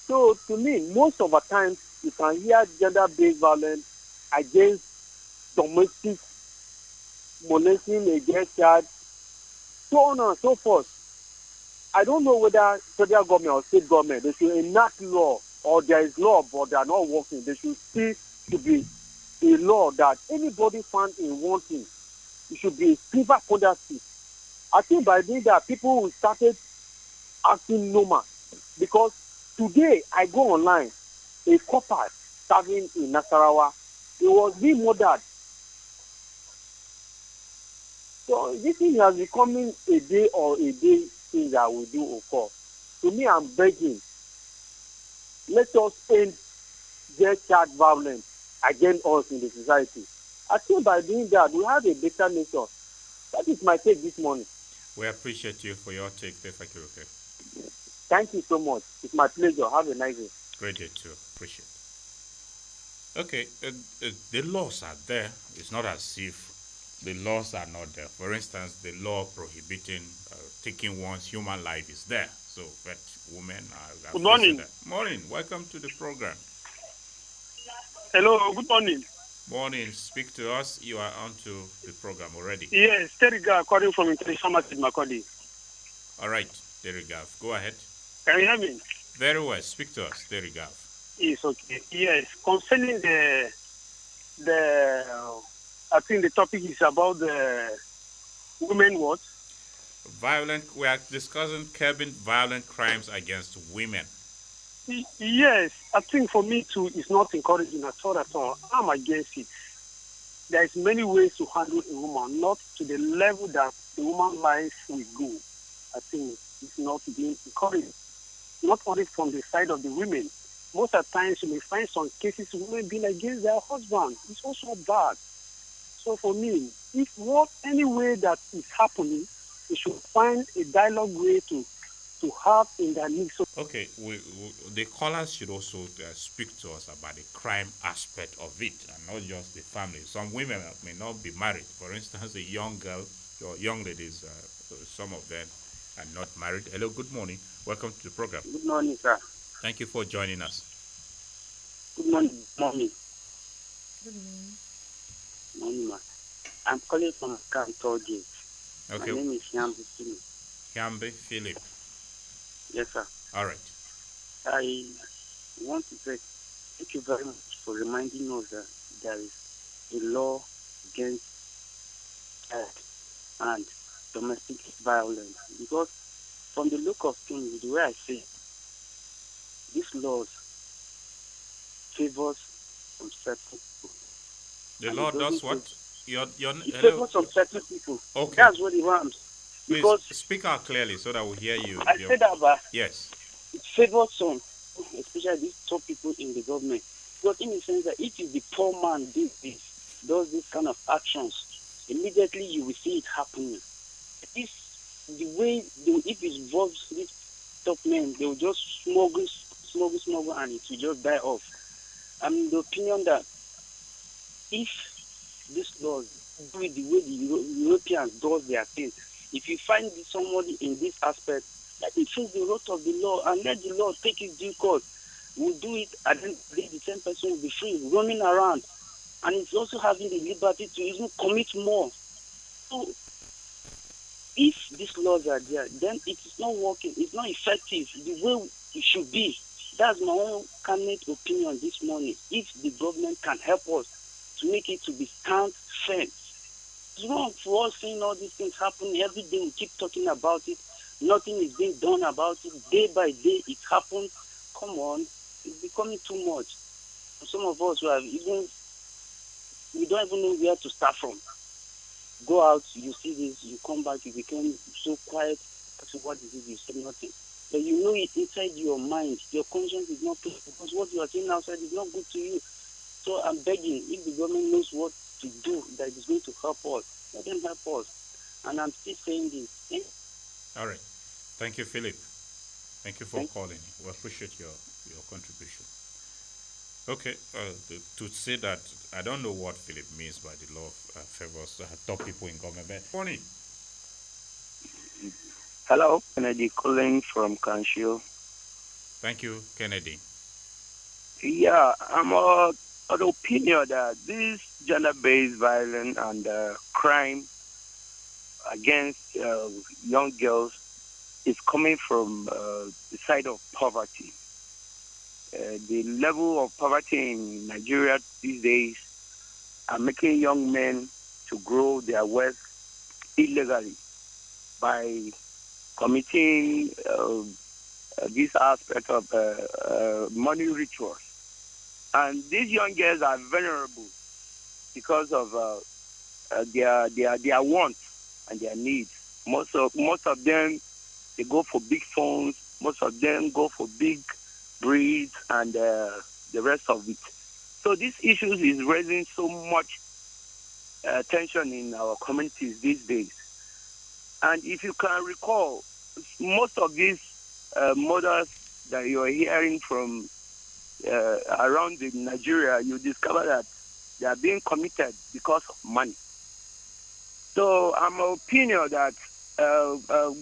So to me, most of the time, you can hear gender-based violence against domestic molesting, a death charge, so on and so forth. I don't know whether federal government or state government, they should enact law or there is law but they are not working. There should still to be a law that anybody found in one thing, it should be a silver penalty. I think by doing that, people will started acting normal. Because today, I go online, a couple serving in Nasarawa, it was being murdered. So this thing has becoming a day thing that we do occur. To me, I'm begging, let us end death charge violence against us in the society. I think by doing that, we have a better nation. That is my take this morning. We appreciate you for your take, Stefan Kiluke. Thank you so much. It's my pleasure. Have a nice day. Great day too. Appreciate it. Okay, the laws are there. It's not as if the laws are not there. For instance, the law prohibiting taking one's human life is there. So, but women are good morning. That. Morning. Welcome to the program. Hello. Good morning. Morning. Speak to us. You are onto the program already. Yes, Teriga, calling from International Market Makodi. All right, Teriga, go ahead. Can you hear me? Very well. Speak to us, Teriga. Yes, okay. Yes, concerning the I think the topic is about the women what? We are discussing curbing violent crimes against women. Yes, I think for me too, it's not encouraging at all. I'm against it. There is many ways to handle a woman, not to the level that the woman's life will go. I think it's not being encouraged. Not only from the side of the women. Most of the times you may find some cases women being against their husband. It's also bad. So for me, any way that is happening, we should find a dialogue way to have in their midst. Okay, the callers should also speak to us about the crime aspect of it and not just the family. Some women may not be married. For instance, a young girl or young ladies, some of them are not married. Hello, good morning. Welcome to the program. Good morning, sir. Thank you for joining us. Good morning, mommy. Good morning. Morning, ma. I'm calling from Cantor Gate. Okay. My name is Yambi Philip. Yambi Philip. Yes, sir. All right. I want to say thank you very much for reminding us that there is a law against and domestic violence. Because from the look of things, the way I see it, these laws favors some certain people. The law does what? It favors some certain people. Okay. That's what it wants. Please speak out clearly so that we'll hear you. I said that, but yes. It favors some, especially these top people in the government. Because in the sense that if the poor man does this kind of actions, immediately you will see it happening. If it involves these top men, they will just smuggle, and it will just die off. I'm in the opinion that if these laws do it the way the Europeans do their thing, if you find somebody in this aspect, let it face the root of the law and let the law take its due course. We'll do it, and then the same person will be free, roaming around, and it's also having the liberty to even commit more. So if these laws are there, then it is not working. It's not effective the way it should be. That's my own candid opinion this morning. If the government can help us to make it to be stand firm. It's wrong for us seeing all these things happen every day. We keep talking about it. Nothing is being done about it. Day by day, it happens. Come on, it's becoming too much. Some of us we don't even know where to start from. Go out, you see this, you come back, you become so quiet. So what is it? You say nothing. But you know it inside your mind. Your conscience is not peaceful because what you are seeing outside is not good to you. So I'm begging, if the government knows what to do that is going to help us, let them help us. And I'm still saying this. All right. Thank you, Philip. Thank you for calling. We appreciate your contribution. Okay, to say that I don't know what Philip means by the law favors top people in government. Morning. Hello, Kennedy calling from Kanshio. Thank you, Kennedy. Yeah, I'm of the opinion that this gender-based violence and crime against young girls is coming from the side of poverty. The level of poverty in Nigeria these days are making young men to grow their wealth illegally by committing this aspect of money rituals. And these young girls are vulnerable because of their wants and their needs. Most of them, they go for big phones. Most of them go for big breeds and the rest of it. So these issues is raising so much tension in our communities these days. And if you can recall, most of these mothers that you are hearing from around in Nigeria, you discover that they are being committed because of money. So I'm of opinion that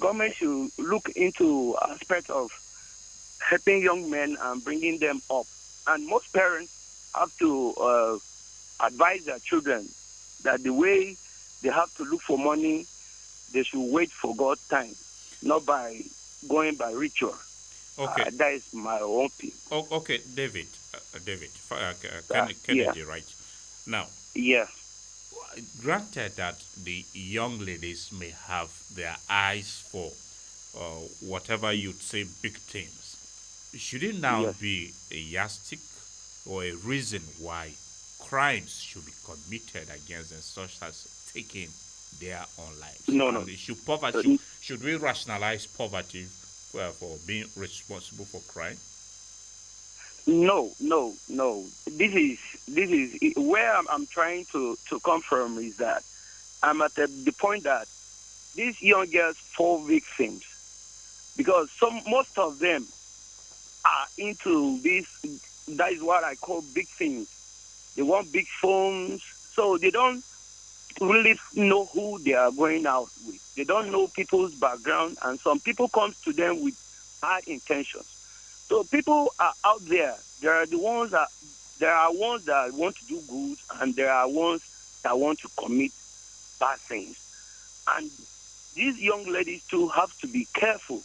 government should look into aspect of helping young men and bringing them up. And most parents have to advise their children that the way they have to look for money, they should wait for God's time, not by going by ritual. Okay. That is my own opinion. Okay, David, Kennedy, right? Now, yeah. Granted that the young ladies may have their eyes for whatever you'd say big things, should it now be a yardstick or a reason why crimes should be committed against them, such as taking their own lives? No. Should we rationalize poverty for being responsible for crime? No. This is where I'm trying to come from is that I'm at the point that these young girls fall victims because most of them are into this. That is what I call big things. They want big phones, so they don't really know who they are going out with. They don't know people's background, and some people come to them with bad intentions. So people are out there. There are ones that want to do good, and there are ones that want to commit bad things. And these young ladies too have to be careful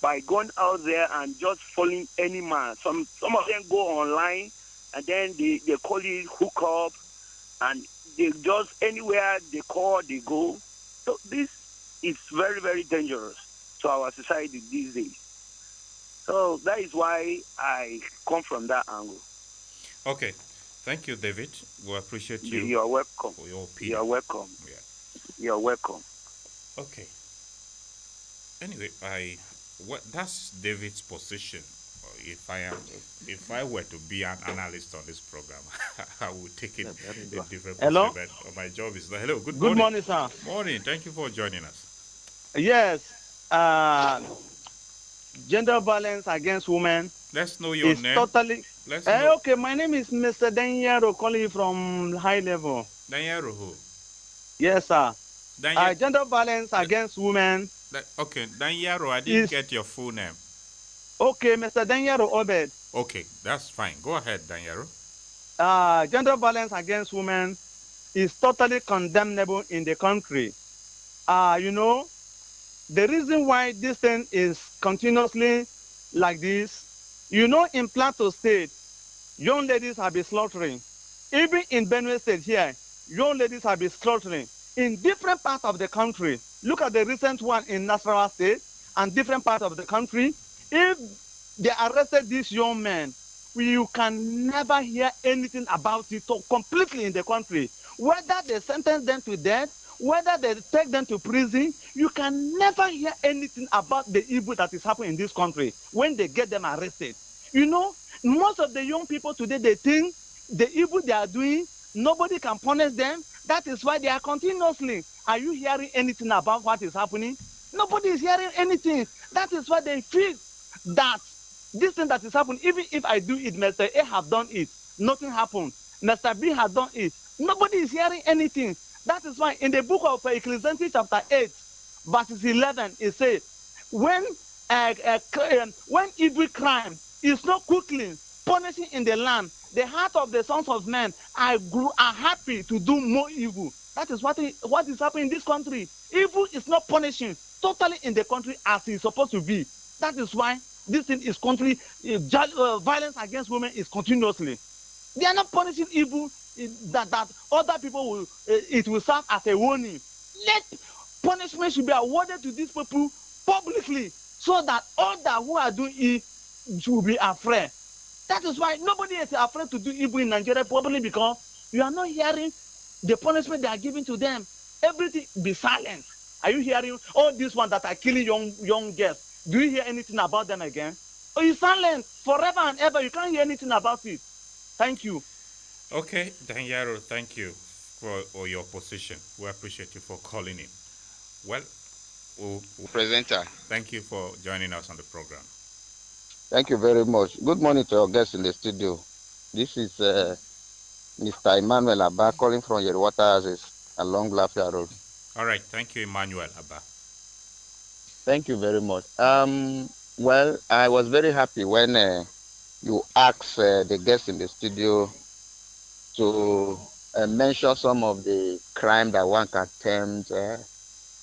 by going out there and just following any man. Some of them go online and then they call it hook up, and they just anywhere they call they go. So this is very, very dangerous to our society these days. So that is why I come from that angle. Okay. Thank you, David. We appreciate you. You are welcome. For your opinion. You are welcome. Yeah. You are welcome. Okay. Anyway, that's David's position. If I were to be an analyst on this program, I would take it a different Hello? perspective. My job is that. Hello, Good morning, sir. Morning. Thank you for joining us. Yes, gender violence against women. Let's know your name. Totally. Know. Okay, my name is Mr. Nathaniel calling from high level. Nathaniel who? Yes, sir. Gender violence against women. Okay, Nathaniel, I didn't get your full name. Okay, Mr. Nathaniel Obed. Okay, that's fine. Go ahead, Nathaniel. Gender violence against women is totally condemnable in the country. the reason why this thing is continuously like this, in Plateau State, young ladies have been slaughtering. Even in Benue State here, young ladies have been slaughtering. In different parts of the country, look at the recent one in Nasarawa State and different parts of the country. If they arrested these young men, you can never hear anything about it completely in the country. Whether they sentence them to death, whether they take them to prison, you can never hear anything about the evil that is happening in this country when they get them arrested. Most of the young people today, they think the evil they are doing, nobody can punish them. That is why they are continuously. Are you hearing anything about what is happening? Nobody is hearing anything. That is why they feel that this thing that is happening, even if I do it, Mr. A have done it, nothing happened. Mr. B has done it. Nobody is hearing anything. That is why in the book of Ecclesiastes chapter 8, verses 11, it says, when evil crime is not quickly punishing in the land, the heart of the sons of men are happy to do more evil. That is what is happening in this country. Evil is not punishing totally in the country as it's supposed to be. That is why this thing is country violence against women is continuously. They are not punishing evil that other people will. It will serve as a warning. Let punishment should be awarded to these people publicly, so that others who are doing it should be afraid. That is why nobody is afraid to do evil in Nigeria, probably because you are not hearing the punishment they are giving to them. Everything be silent. Are you hearing all these ones that are killing young girls? Do you hear anything about them again? Or you silent forever and ever? You can't hear anything about it. Thank you. Okay, Danyaro, thank you for your position. We appreciate you for calling in. Well, presenter. Thank you for joining us on the program. Thank you very much. Good morning to our guests in the studio. This is Mr. Emmanuelle Abba calling from your water houses along Lafia Road. All right, thank you, Emmanuelle Abba. Thank you very much. Well, I was very happy when you asked the guests in the studio to mention some of the crime that one can attempt,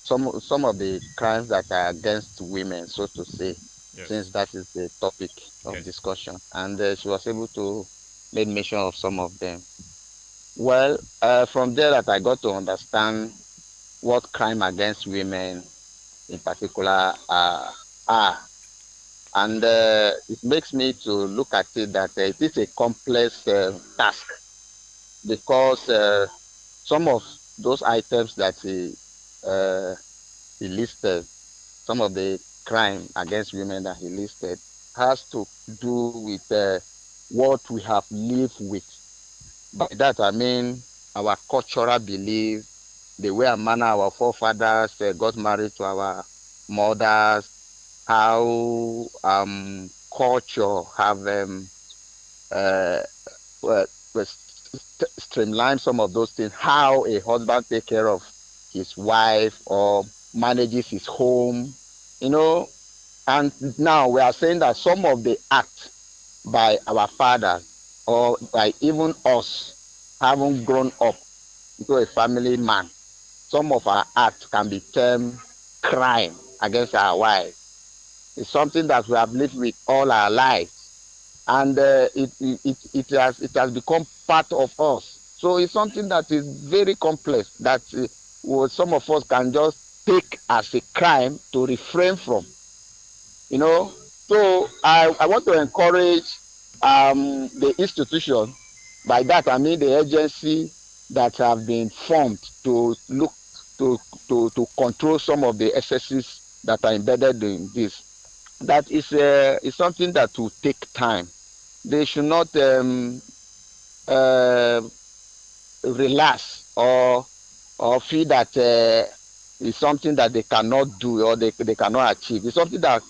some of the crimes that are against women, so to say, yes, since that is the topic of discussion. And she was able to make mention of some of them. Well, from there that I got to understand what crime against women in particular are. And it makes me to look at it that it is a complex task, because some of those items that he listed, some of the crime against women that he listed, has to do with what we have lived with. By that I mean our cultural belief, the way and manner our forefathers got married to our mothers, how culture have streamline some of those things, how a husband take care of his wife or manages his home, and now we are saying that some of the acts by our fathers or by even us having grown up into a family man, some of our acts can be termed crime against our wives. It's something that we have lived with all our lives, and it has become part of us. So it's something that is very complex that some of us can just take as a crime to refrain from. So I want to encourage the institution. By that I mean the agency that have been formed to look to control some of the excesses that are embedded in this. That is something that will take time. They should not relax or feel that it's something that they cannot do or they cannot achieve. It's something that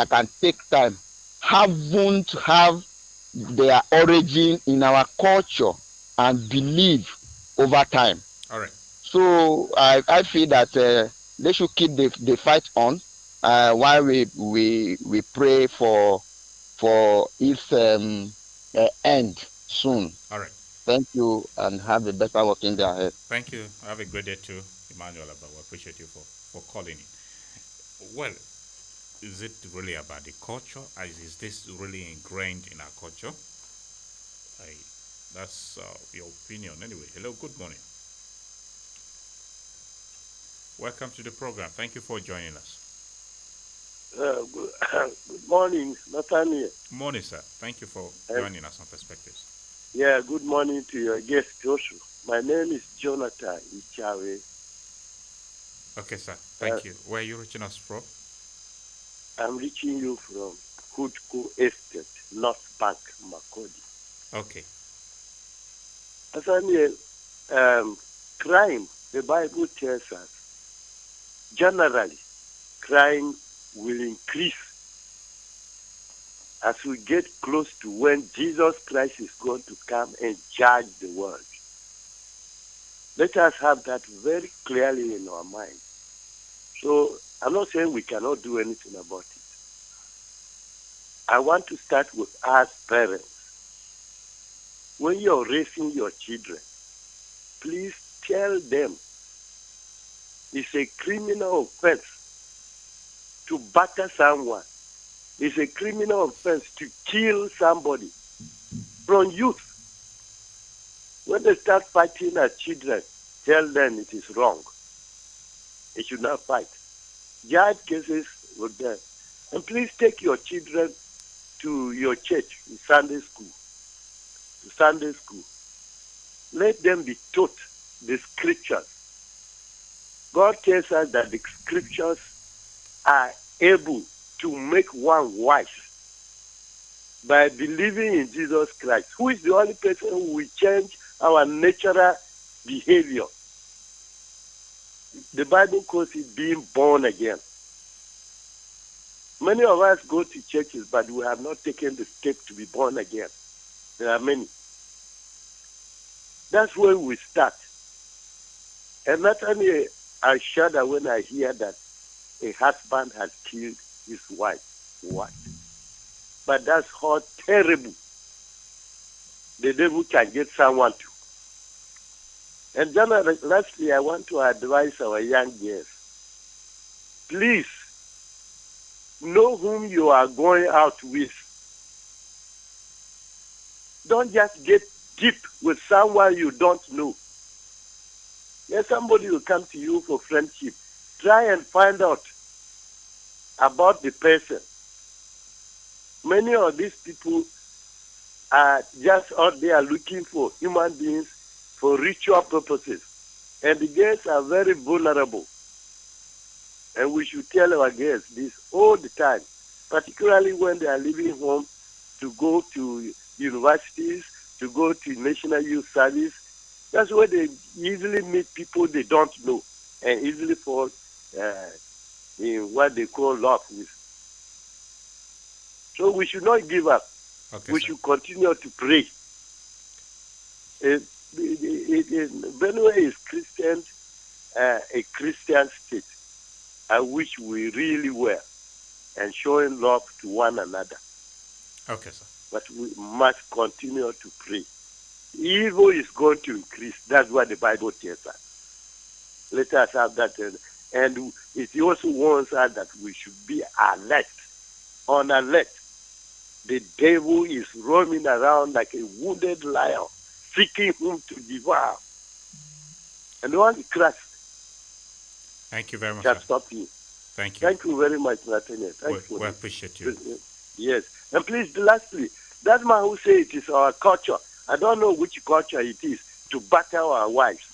can take time. Haven't have their origin in our culture and belief over time. All right. So I feel that they should keep the fight on while we pray for its end soon. All right. Thank you and have a better working day ahead. Thank you. Have a great day too, Emmanuelle Abba. We appreciate you for calling in. Well, is it really about the culture? Is this really ingrained in our culture? I, that's your opinion. Anyway, hello, good morning. Welcome to the program. Thank you for joining us. Good morning, Nathaniel. Morning, sir. Thank you for joining us on Perspectives. Yeah, good morning to your guest, Joshua. My name is Jonathan Ichawe. Okay, sir. Thank you. Where are you reaching us from? I'm reaching you from Kutku Estate, North Bank, Makodi. Okay. Nathaniel, crime, the Bible tells us, generally, crime will increase as we get close to when Jesus Christ is going to come and judge the world. Let us have that very clearly in our mind. So I'm not saying we cannot do anything about it. I want to start with us parents. When you're raising your children, please tell them it's a criminal offense to batter someone. It's a criminal offense to kill somebody. From youth, when they start fighting as children, tell them it is wrong. They should not fight. Judge cases with them. And please take your children to your church, in Sunday school. To Sunday school. Let them be taught the scriptures. God tells us that the scriptures are able to make one wise by believing in Jesus Christ, who is the only person who will change our natural behavior. The Bible calls it being born again. Many of us go to churches, but we have not taken the step to be born again. There are many. That's where we start. And not only I shudder when I hear that a husband has killed his wife. What? But that's how terrible the devil can get someone to. And then lastly, I want to advise our young girls. Please, know whom you are going out with. Don't just get deep with someone you don't know. Yes, somebody will come to you for friendship. Try and find out about the person. Many of these people are just out there looking for human beings for ritual purposes. And the girls are very vulnerable. And we should tell our girls this all the time, particularly when they are leaving home to go to universities, to go to National Youth Service. That's where they easily meet people they don't know and easily fall in what they call love with. So we should not give up. Okay, we sir. should continue to pray. Benue is Christian, a Christian state. I wish we really were, and showing love to one another. Okay, sir. But we must continue to pray. Evil is going to increase. That's what the Bible tells us. Let us have that. And it also warns us that we should be alert, on alert. The devil is roaming around like a wounded lion, seeking whom to devour. And only Christ Thank you very much, can sir. stop him. Thank you. Thank you very much, Nathaniel. We appreciate you. Yes. And please, lastly, that man who says it is our culture, I don't know which culture it is, to batter our wives.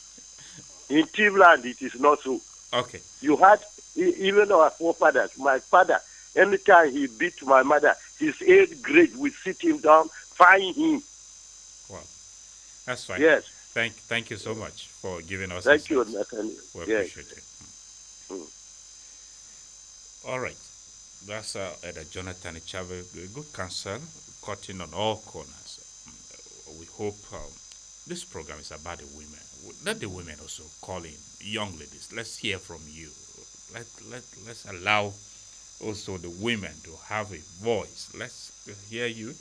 In Timland, it is not so. Okay. You had, even our forefathers, my father, anytime he beat my mother, his 8th grade, we sit him down, fine him. Wow. That's fine. Yes. Thank you so much for giving us Thank you, insights. Nathaniel. We Yes. appreciate it. All right. That's Jonathan Ichabe, good counsel, cutting on all corners. We hope this program is about the women. Let the women also call in, young ladies. Let's hear from you. Let's allow also the women to have a voice. Let's hear you,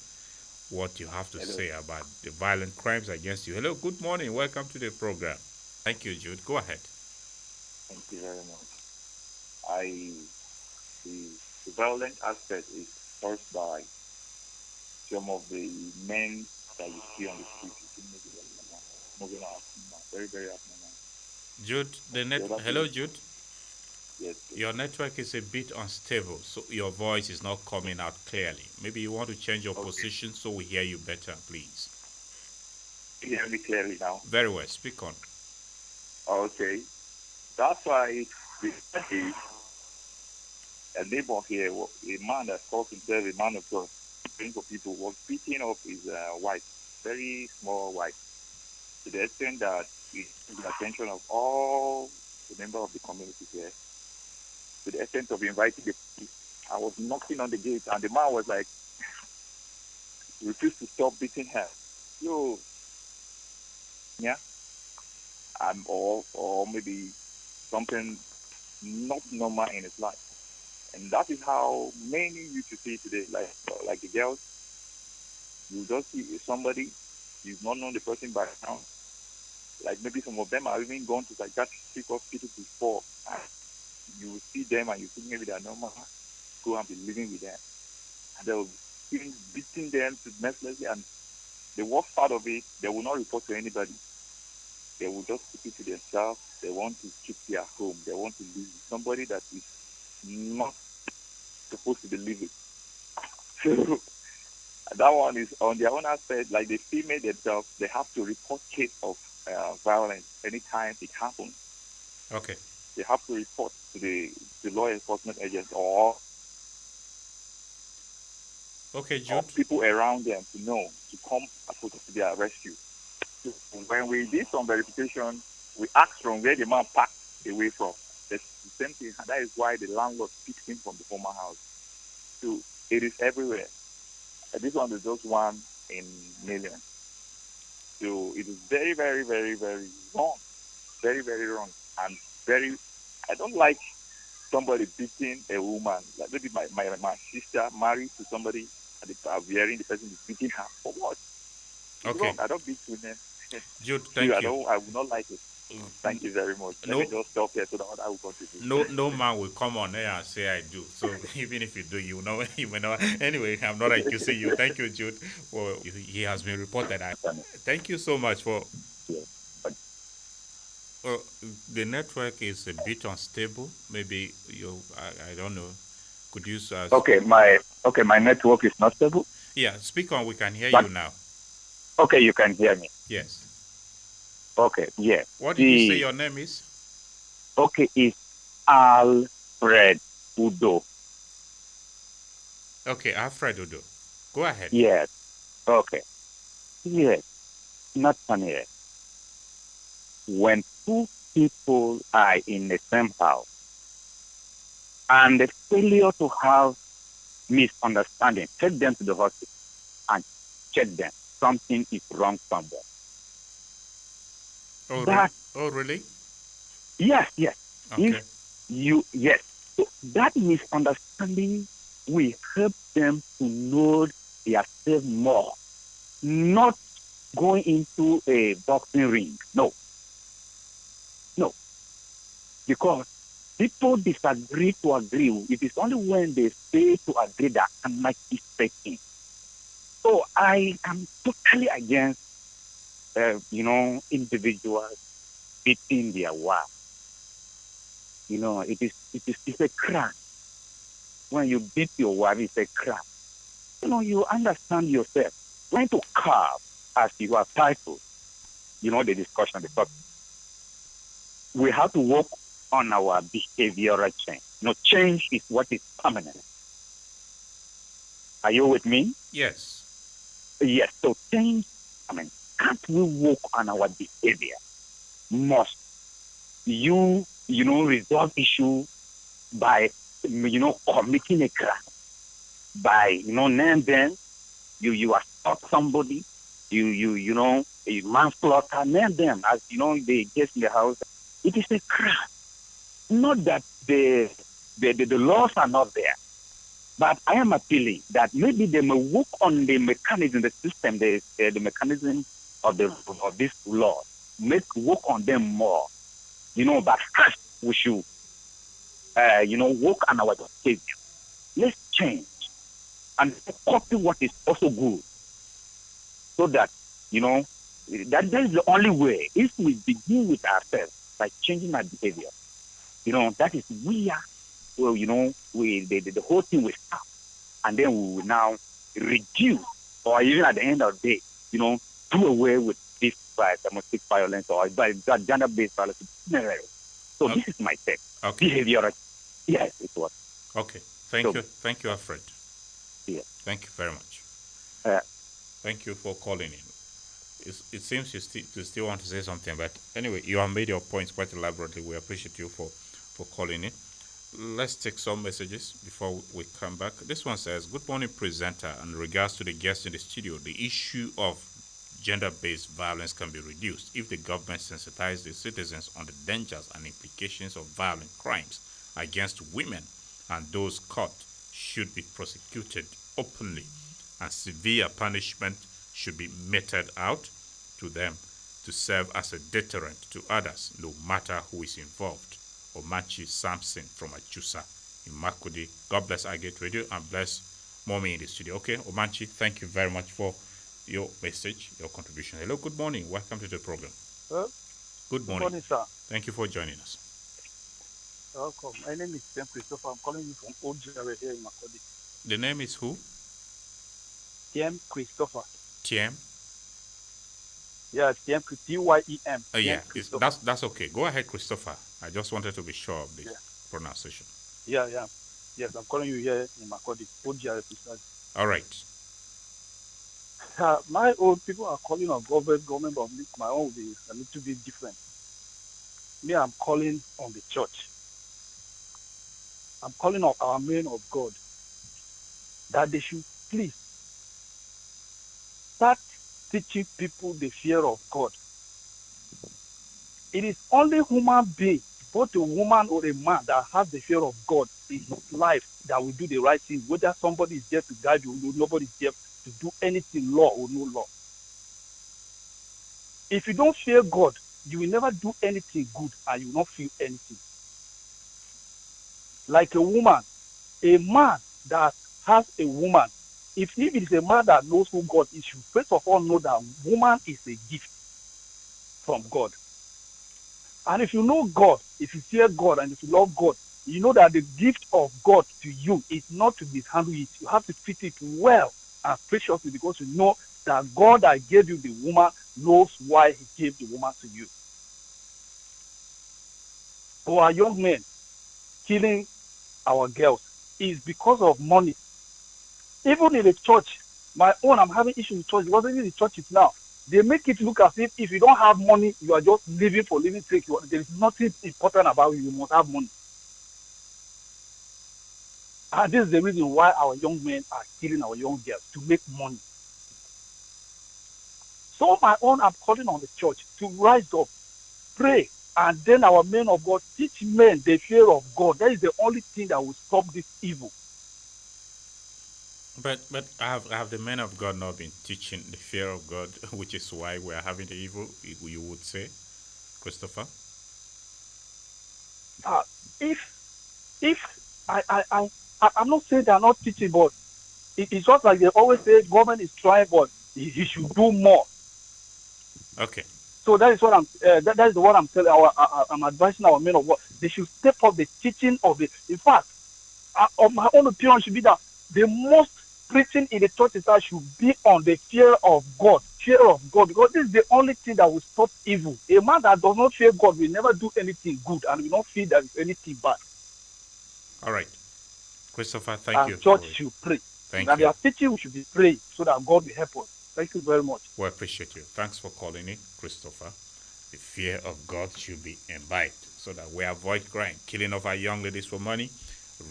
what you have to say about the violent crimes against you. Hello, good morning. Welcome to the program. Thank you, Jude. Go ahead. Thank you very much. I the violent aspect is caused by some of the men that you see on the street moving out, very, very abnormal. Jude, hello, Jude. Yes. Your network is a bit unstable, so your voice is not coming out clearly. Maybe you want to change your position so we hear you better, please. Can you hear me clearly now? Very well. Speak on. Okay. That's why a neighbor here, a man that calls himself a man of God, praying for people, was beating up his wife, very small wife, to the extent that he took the attention of all the members of the community here, to the extent of inviting the police. I was knocking on the gate, and the man was like, refused to stop beating her. Yo, yeah, or maybe something not normal in his life. And that is how many used to see today, like the girls. You just see somebody, you've not known the person by now. Like maybe some of them are even gone to psychiatric hospitals before. And you will see them and you think maybe they're normal. Go and be living with them. And they will be beating them to mercilessly. And the worst part of it, they will not report to anybody. They will just keep it to themselves. They want to keep their home. They want to live with somebody that is not supposed to be living. So that one is on their own aspect, like the female themselves, they have to report case of violence anytime it happens. Okay. They have to report to the law enforcement agents or people around them to know, to come to their rescue. So when we did some verification, we asked from where the man packed away from. That's the same thing. That is why the landlord picked him from the former house. So it is everywhere. And this one is just 1 in million. So it is very, very, very, very wrong. Very, very wrong. And I don't like somebody beating a woman. Like maybe my sister married to somebody and they are hearing the person is beating her. For what? Okay. Wrong. I don't beat women. Jude, thank you. I would not like it. Thank you very much. Let me just stop here so that I will contribute. No man will come on here and say I do. So even if you do, you know, you may not. Anyway, I'm not accusing you. Thank you, Jude. Well, he has been reported. Thank you so much for. Well, the network is a bit unstable. Maybe I don't know. Could you? Okay, my network is not stable. Yeah, speak on. We can hear you now. Okay, you can hear me. Yes. Okay, yeah. What did you say your name is? Okay, it's Alfred Udo. Okay, Alfred Udo. Go ahead. Yes. Okay. Yes. Nathaniel. When two people are in the same house and the failure to have misunderstanding, take them to the hospital and check them. Something is wrong somewhere. Oh, really? Yes. Okay. Yes. So that misunderstanding will help them to know themselves more. Not going into a boxing ring. No. Because people disagree to agree. It is only when they fail to agree that anarchy sets in. So I am totally against, individuals beating their wife. It's a crime. When you beat your wife, it's a crime. You understand yourself. Trying to carve as you are titled, the discussion, the topic. We have to work on our behavioral change. Change is what is permanent. Are you with me? Yes. Yes. So change, can't we work on our behavior? Must you resolve issue by, committing a crime, by, name them, you assault somebody, a manslaughter, name them as, they get in the house. It is a crime. Not that the laws are not there, but I am appealing that maybe they may work on the mechanism, the system, the mechanism of this law, work on them more. But first we should work on our behavior. Let's change and copy what is also good, so that that is the only way. If we begin with ourselves by changing our behavior, that is where, the whole thing will stop, and then we will now reduce, or even at the end of the day, do away with this domestic violence or gender-based violence. So this is my take. Okay. Behavior. Yes, it was. Okay. Thank you, Alfred. Yeah. Thank you very much. Thank you for calling in. It seems you still want to say something, but anyway, you have made your points quite elaborately. We appreciate you for calling in. Let's take some messages before we come back. This one says, "Good morning, presenter. In regards to the guests in the studio, the issue of gender-based violence can be reduced if the government sensitizes the citizens on the dangers and implications of violent crimes against women, and those caught should be prosecuted openly, and severe punishment should be meted out to them to serve as a deterrent to others, no matter who is involved." Omachi Samson from Achusa in Makudi. God bless Agate Radio and bless Mommy in the studio. Okay, Omachi, thank you very much for your message, your contribution. Hello, good morning. Welcome to the program. Good morning. Good morning, sir. Thank you for joining us. Welcome. My name is Tim Christopher. I'm calling you from Old Jare here in Makodi. The name is who? Tim Christopher. Tiem? Yeah, Tim, T-Y-E-M. Yeah, that's okay. Go ahead, Christopher. I just wanted to be sure of the pronunciation. Yeah. Yes, I'm calling you here in Makodi. Old Jare precisely. All right. My own people are calling on government, but my own will be a little bit different. Me, I'm calling on the church. I'm calling on our men of God that they should please start teaching people the fear of God. It is only human being, both a woman or a man, that has the fear of God in his life that will do the right thing, whether somebody is there to guide you or nobody is there to do anything, law or no law. If you don't fear God, you will never do anything good and you will not feel anything. Like a woman, a man that has a woman, if it is a man that knows who God is, you first of all know that woman is a gift from God. And if you know God, if you fear God and if you love God, you know that the gift of God to you is not to mishandle it. You have to treat it well and preciously, because you know that God that gave you the woman knows why he gave the woman to you. For our young men killing our girls is because of money. Even in the church, I'm having issues with church. It wasn't in the churches now. They make it look as if you don't have money, you are just living for living sake. There is nothing important about you. You must have money. And this is the reason why our young men are killing our young girls, to make money. So I'm calling on the church to rise up, pray, and then our men of God teach men the fear of God. That is the only thing that will stop this evil. But have the men of God not been teaching the fear of God, which is why we are having the evil, you would say, Christopher? I'm not saying they are not teaching, but it's just like they always say, government is trying, but he should do more. Okay. So that is what that is what I'm telling I'm advising our men of God. They should step up the teaching of it. In fact, my own opinion should be that the most preaching in the churches should be on the fear of God, because this is the only thing that will stop evil. A man that does not fear God will never do anything good and will not feel that there is anything bad. All right. Christopher, thank you. Church should pray. Thank you. They are teaching, we should be praying so that God will help us. Thank you very much. We appreciate you. Thanks for calling in, Christopher. The fear of God should be imbibed so that we avoid crime, killing of our young ladies for money,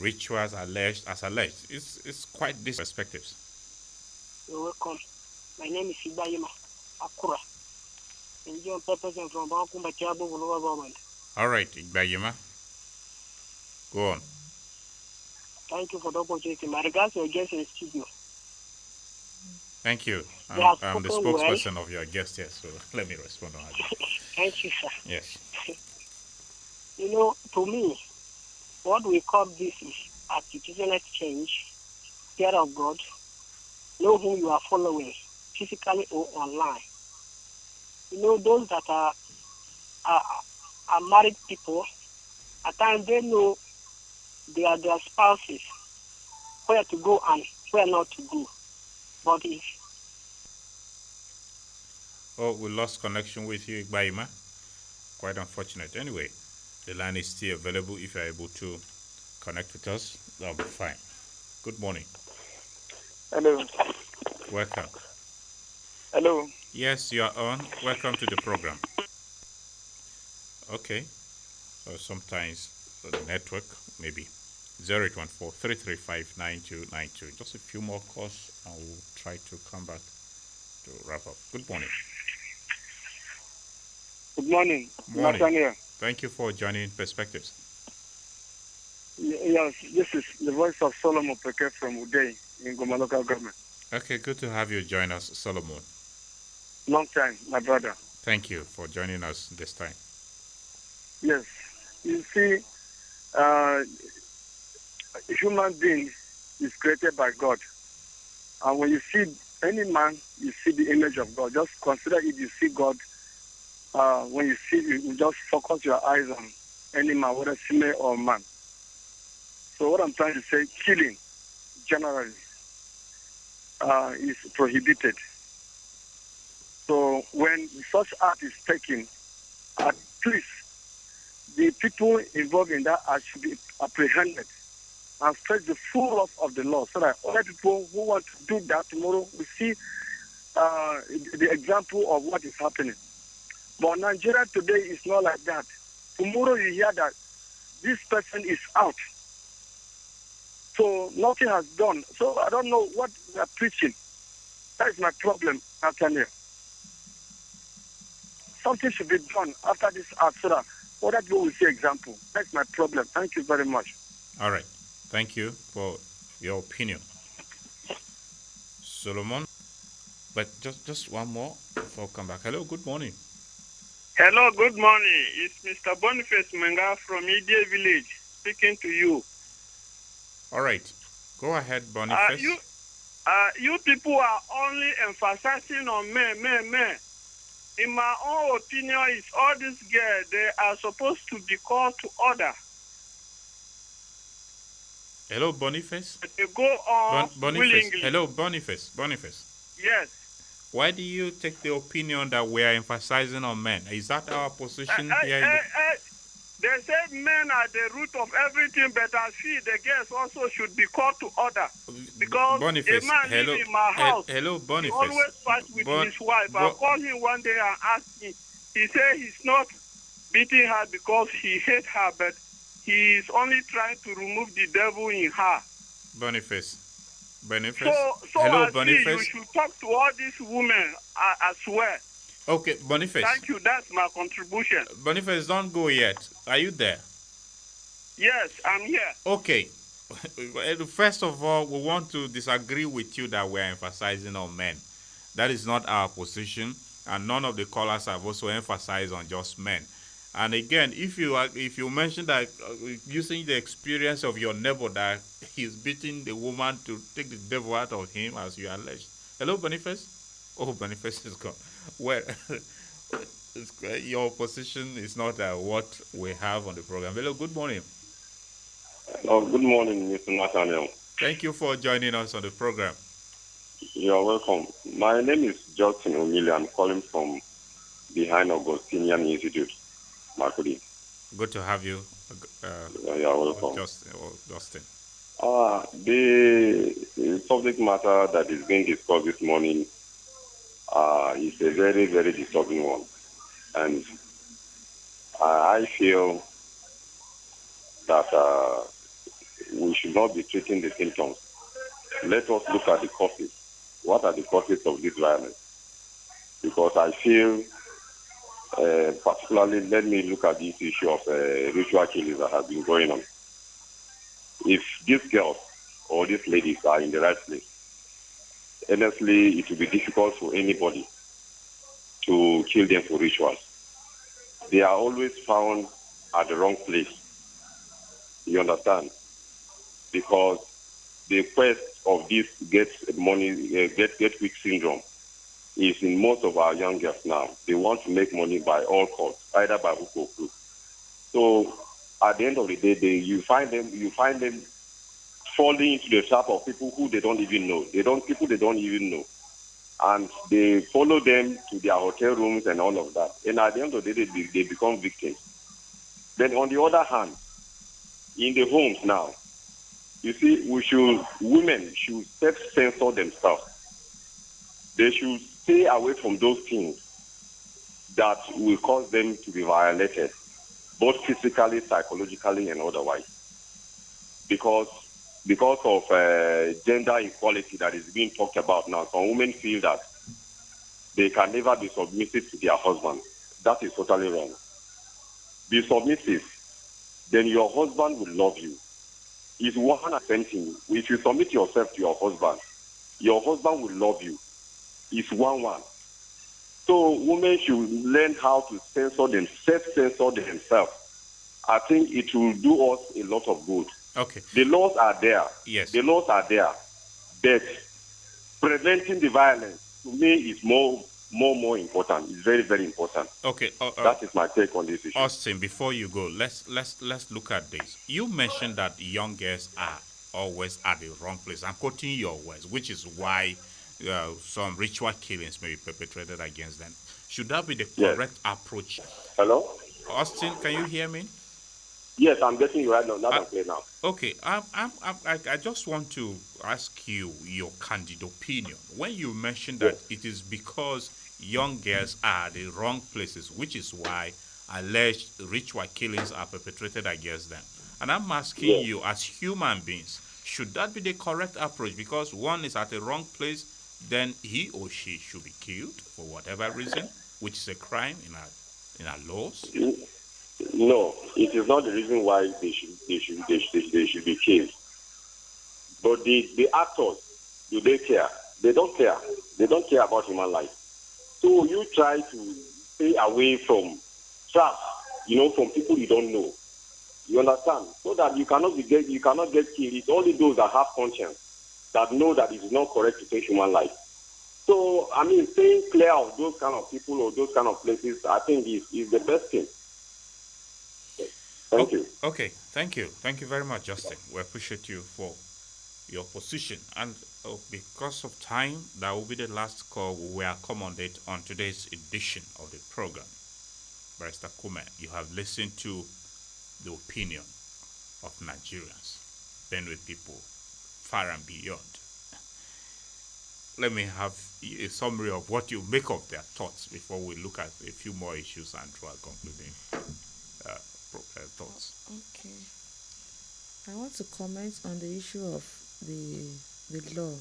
rituals alleged. It's quite these perspectives. You're welcome. My name is FIDA-Nigeria, Akura. I'm from government. All right, Igbayima. Go on. Thank you for the opportunity. My regards to your guest in the studio. Thank you. I'm the spokesperson of your guest here, so let me respond on that. Thank you, sir. Yes. To me, what we call this is attitudinal change, fear of God, know whom you are following, physically or online. Those that are married people, at times they know their spouses, where to go and where not to go. But if we lost connection with you, Igbaima. Quite unfortunate. Anyway, the line is still available. If you're able to connect with us, that'll be fine. Good morning. Hello. Welcome. Hello. Yes, you are on. Welcome to the program. Okay. Sometimes the network, maybe 0814-335-9292. Just a few more calls and we'll try to come back to wrap up. Good morning. Good morning. Morning. Nathaniel. Thank you for joining Perspectives. Yes, this is the voice of Solomon Peke from Uday in Goma local government. Okay, good to have you join us, Solomon. Long time, my brother. Thank you for joining us this time. Yes. You see, a human being is created by God. And when you see any man, you see the image of God. Just consider if you see God. When you see, you just focus your eyes on any man, whether female or man. So what I'm trying to say, killing generally is prohibited. So when such act is taken, at least the people involved in that act should be apprehended and face the full wrath of the law, so that other people who want to do that tomorrow will see the example of what is happening. But Nigeria today is not like that. Tomorrow you hear that this person is out. So nothing has done. So I don't know what we are preaching. That is my problem, Nathaniel. Something should be done after this act so that other people will see example. That's my problem. Thank you very much. All right. Thank you for your opinion, Solomon. But just one more before I come back. Hello, good morning. Hello, good morning. It's Mr. Boniface Menga from Idie Village speaking to you. All right. Go ahead, Boniface. You people are only emphasizing on men. In my own opinion, is all these girls, they are supposed to be called to order. Hello, Boniface. They go on willingly. Hello, Boniface. Yes. Why do you take the opinion that we are emphasizing on men? Is that our position here? They said men are the root of everything, but I feel the girls also should be called to order. Because Boniface, a man lives in my house, hello, Boniface. he always fights with his wife. I called him one day and asked him. He said he's not beating her because he hates her, but he is only trying to remove the devil in her. Boniface. So hello, I Boniface. feel you should talk to all these women as well. Okay, Boniface. Thank you. That's my contribution. Boniface, don't go yet. Are you there? Yes, I'm here. Okay. First of all, we want to disagree with you that we're emphasizing on men. That is not our position, and none of the callers have also emphasized on just men. And again, if you mention that using the experience of your neighbor that he's beating the woman to take the devil out of him, as you alleged. Hello, Boniface? Oh, Boniface is gone. Well, your position is not what we have on the program. Hello, good morning. Hello, good morning, Mr. Nathaniel. Thank you for joining us on the program. You're welcome. My name is Justin O'Malley. I'm calling from behind Augustinian Institute, Makudi. Good to have you. You're welcome. Justin. The subject matter that is being discussed this morning is a very, very disturbing one. And I feel that we should not be treating the symptoms. Let us look at the causes. What are the causes of this violence? Because I feel, particularly, let me look at this issue of ritual killings that has been going on. If these girls or these ladies are in the right place, honestly, it will be difficult for anybody to kill them for rituals. They are always found at the wrong place. You understand? Because the quest of this get money, get quick syndrome is in most of our young girls now. They want to make money by all costs, either by hook or crook. So at the end of the day, you find them falling into the trap of people who they don't even know. People they don't even know. And they follow them to their hotel rooms and all of that. And at the end of the day, they become victims. Then on the other hand, in the homes now, you see, women should self-censor themselves. They should stay away from those things that will cause them to be violated, both physically, psychologically, and otherwise. Because of gender equality that is being talked about now, some women feel that they can never be submissive to their husband. That is totally wrong. Be submissive, then your husband will love you. It's one and same thing. If you submit yourself to your husband will love you. It's one. So women should learn how to self-censor themselves. I think it will do us a lot of good. Okay. The laws are there. Yes. The laws are there. But preventing the violence, to me, is more important. It's very, very important. Okay. That is my take on this issue. Austin, before you go, let's look at this. You mentioned that young girls are always at the wrong place. I'm quoting your words, which is why some ritual killings may be perpetrated against them. Should that be the correct approach? Hello? Austin, can you hear me? Yes, I'm getting you right now. I'm clear now. Okay, I just want to ask you your candid opinion. When you mentioned that it is because young girls are the wrong places, which is why alleged ritual killings are perpetrated against them. And I'm asking you, as human beings, should that be the correct approach? Because one is at the wrong place, then he or she should be killed for whatever reason, which is a crime in our laws. No, it is not the reason why they should be killed. But the actors, do they care? They don't care. They don't care about human life. So you try to stay away from traps, from people you don't know. You understand? So that you cannot get killed. It's only those that have conscience that know that it is not correct to take human life. So staying clear of those kind of people or those kind of places, I think is the best thing. Thank you. Okay, thank you. Thank you very much, Justin. We appreciate you for your position. And because of time, that will be the last call we will accommodate on today's edition of the program. Barrister Kume, you have listened to the opinion of Nigerians, Benue people, far and beyond. Let me have a summary of what you make of their thoughts before we look at a few more issues and draw a concluding thoughts. Okay. I want to comment on the issue of the law.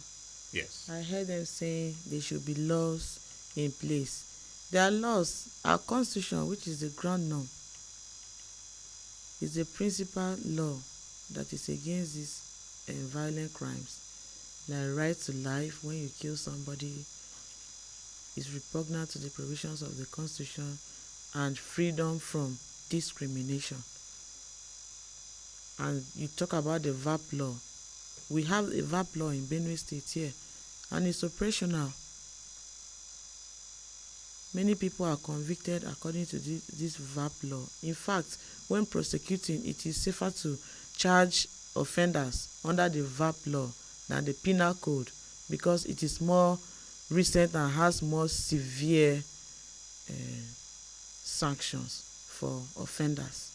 Yes. I heard them saying there should be laws in place. There are laws. Our constitution, which is the ground norm, is the principal law that is against these violent crimes. Like right to life, when you kill somebody, is repugnant to the provisions of the constitution, and freedom from discrimination. And you talk about the VAP law. We have a VAP law in Benue State here, and it's operational. Many people are convicted according to this VAP law. In fact, when prosecuting, it is safer to charge offenders under the VAP law than the penal code, because it is more recent and has more severe sanctions for offenders.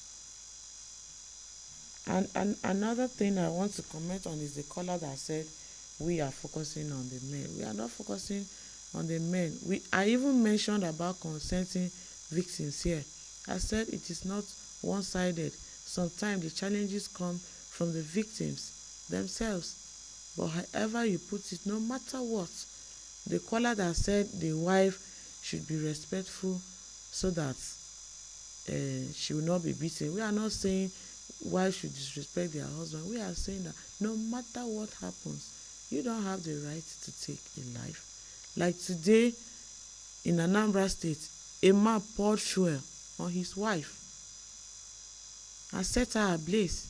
And another thing I want to comment on is the caller that said we are focusing on the men. We are not focusing on the men. I even mentioned about consenting victims here. I said it is not one-sided. Sometimes the challenges come from the victims themselves. But however you put it, no matter what, the caller that said the wife should be respectful so that she will not be beaten. We are not saying wives should disrespect their husband. We are saying that no matter what happens, you don't have the right to take a life. Like today in Anambra State, a man poured fuel on his wife and set her ablaze.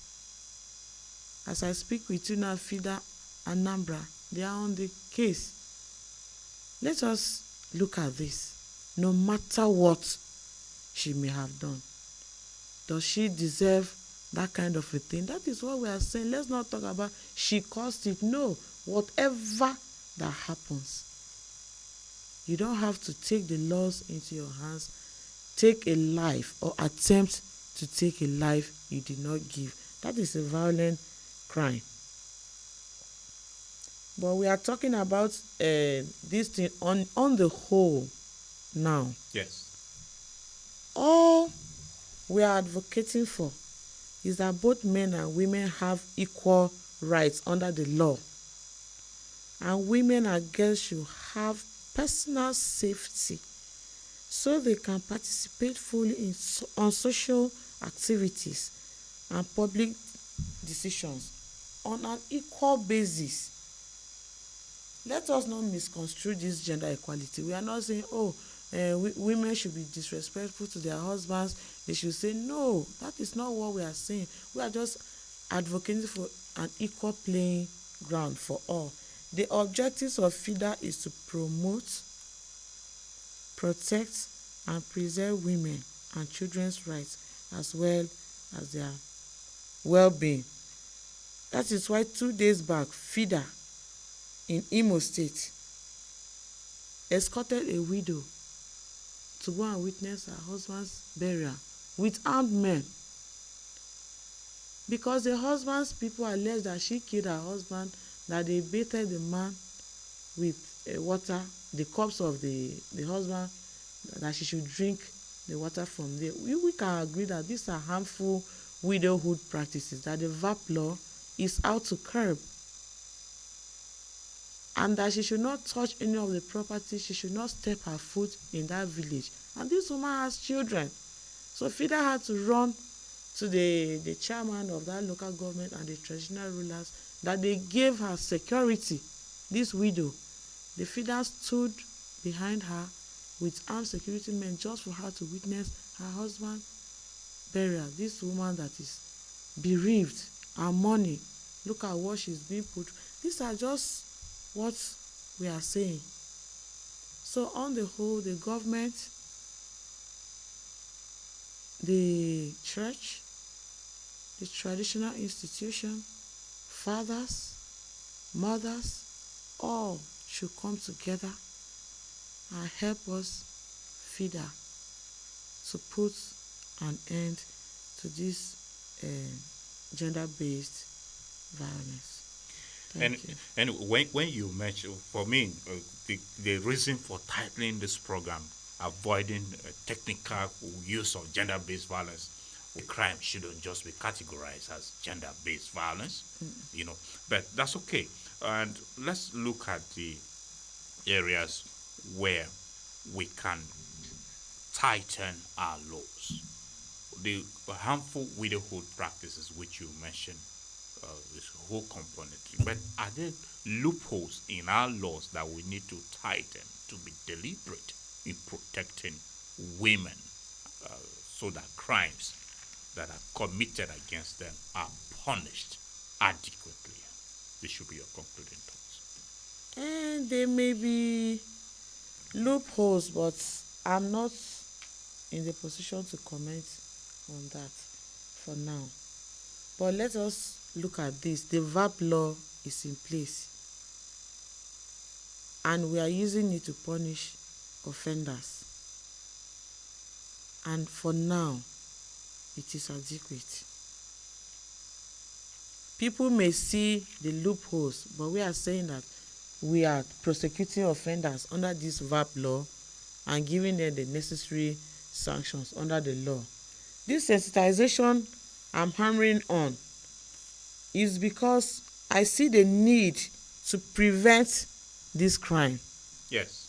As I speak with you now, FIDA and Nambra, they are on the case. Let us look at this. No matter what she may have done, does she deserve that kind of a thing? That is what we are saying. Let's not talk about she caused it. No, whatever that happens, you don't have to take the laws into your hands, take a life or attempt to take a life you did not give. That is a violent crime. But we are talking about this thing on the whole now. Yes. All we are advocating for is that both men and women have equal rights under the law. And women and girls should have personal safety so they can participate fully on social activities and public decisions on an equal basis. Let us not misconstrue this gender equality. We are not saying, women should be disrespectful to their husbands. They should say, no, that is not what we are saying. We are just advocating for an equal playing ground for all. The objectives of FIDA is to promote, protect, and preserve women and children's rights as well as their well-being. That is why 2 days back, FIDA in Imo State escorted a widow to go and witness her husband's burial with armed men, because the husband's people alleged that she killed her husband, that they bathed the man with water, the corpse of the husband, that she should drink the water from there. We can agree that these are harmful widowhood practices that the VAP law is out to curb, and that she should not touch any of the property, she should not step her foot in that village. And this woman has children. So FIDA had to run to the chairman of that local government and the traditional rulers that they gave her security, this widow. The FIDA stood behind her with armed security men just for her to witness her husband's burial. This woman that is bereaved, her money, look at what she's being put. These are just what we are saying. So on the whole, the government, the church, the traditional institution, fathers, mothers, all should come together and help us, FIDA, to put an end to this gender-based violence. And when you mention, for me, the reason for titling this program, avoiding technical use of gender-based violence, the crime shouldn't just be categorized as gender-based violence, but that's okay. And let's look at the areas where we can tighten our laws. The harmful widowhood practices which you mentioned, this whole component. But are there loopholes in our laws that we need to tighten to be deliberate in protecting women, so that crimes that are committed against them are punished adequately? This should be your concluding thoughts. And there may be loopholes, but I'm not in the position to comment on that for now. But let us look at this. The VAP law is in place, and we are using it to punish offenders. And for now, it is adequate. People may see the loopholes, but we are saying that we are prosecuting offenders under this VAP law and giving them the necessary sanctions under the law. This sensitization I'm hammering on is because I see the need to prevent this crime. Yes.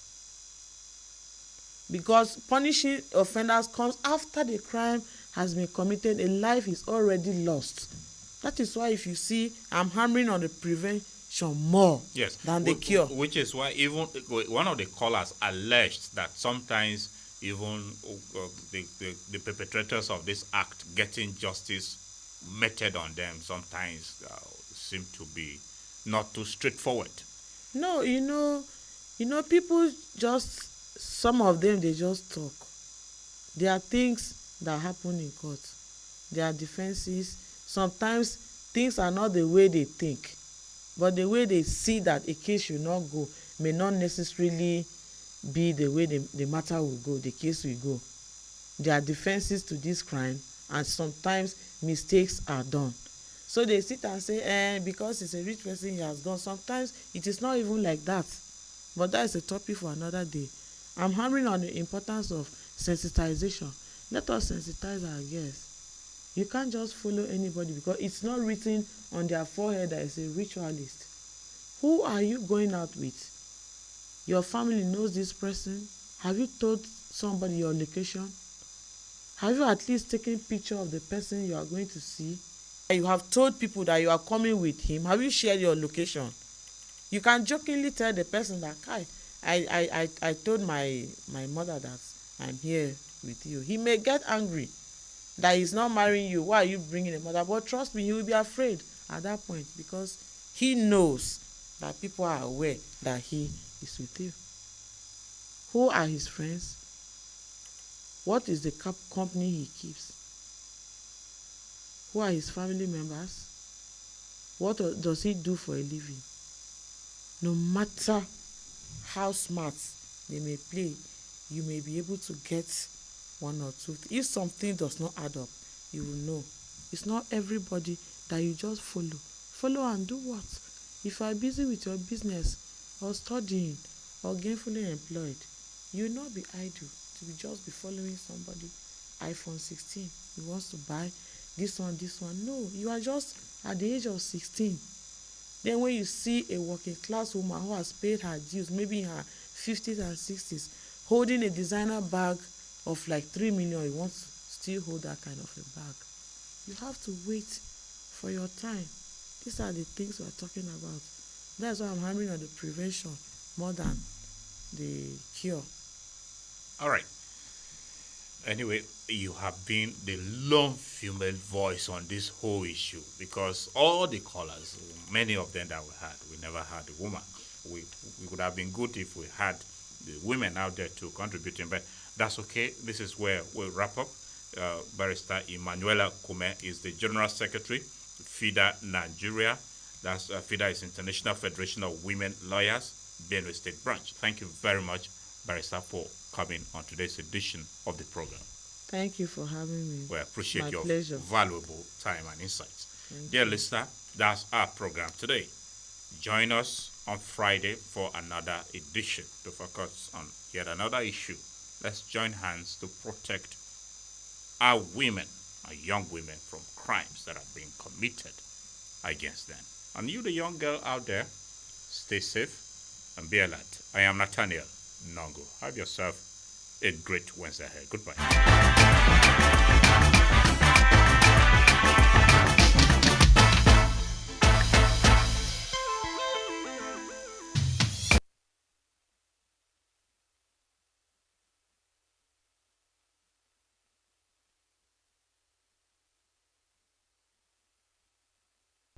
Because punishing offenders comes after the crime has been committed. A life is already lost. That is why if you see, I'm hammering on the prevention more than the cure. Which is why even one of the callers alleged that sometimes even the perpetrators of this act getting justice meted on them, sometimes seem to be not too straightforward. No, people just, some of them, they just talk. There are things that happen in court. There are defenses. Sometimes things are not the way they think, but the way they see that a case should not go may not necessarily be the way the matter will go, the case will go. There are defenses to this crime, and sometimes mistakes are done. So they sit and say, because he's a rich person, he has gone. Sometimes it is not even like that. But that is a topic for another day. I'm hammering on the importance of sensitization. Let us sensitize our guests. You can't just follow anybody because it's not written on their forehead that it's a ritualist. Who are you going out with? Your family knows this person. Have you told somebody your location? Have you at least taken picture of the person you are going to see? You have told people that you are coming with him. Have you shared your location? You can jokingly tell the person that, I told my mother that I'm here with you. He may get angry that he's not marrying you. Why are you bringing a mother? But trust me, he will be afraid at that point because he knows that people are aware that he is with you. Who are his friends? What is the company he keeps? Who are his family members? What does he do for a living? No matter how smart they may play, you may be able to get one or two. If something does not add up, you will know. It's not everybody that you just follow. Follow and do what? If you are busy with your business or studying or gainfully employed, you will not be idle to just be following somebody. iPhone 16, he wants to buy this one. No, you are just at the age of 16. Then when you see a working class woman who has paid her dues, maybe in her 50s and 60s, holding a designer bag of like 3 million, you want to still hold that kind of a bag. You have to wait for your time. These are the things we are talking about. That's why I'm hammering on the prevention more than the cure. All right. Anyway, you have been the lone female voice on this whole issue because all the callers, many of them that we never had a woman. We would have been good if we had the women out there to contributing, but that's okay. This is where we'll wrap up. Barrister Emmanuelle Kume is the General Secretary, FIDA-Nigeria. That's FIDA is International Federation of Women Lawyers, Benue State Branch. Thank you very much, Barrister, for coming on today's edition of the program. Thank you for having me. We appreciate your pleasure. Valuable time and insights. Dear listener, that's our program today. Join us on Friday for another edition to focus on yet another issue. Let's join hands to protect our women, our young women, from crimes that are being committed against them. And you, the young girl out there, stay safe and be alert. I am Nathaniel, Nongu. Have yourself a great Wednesday ahead. Goodbye.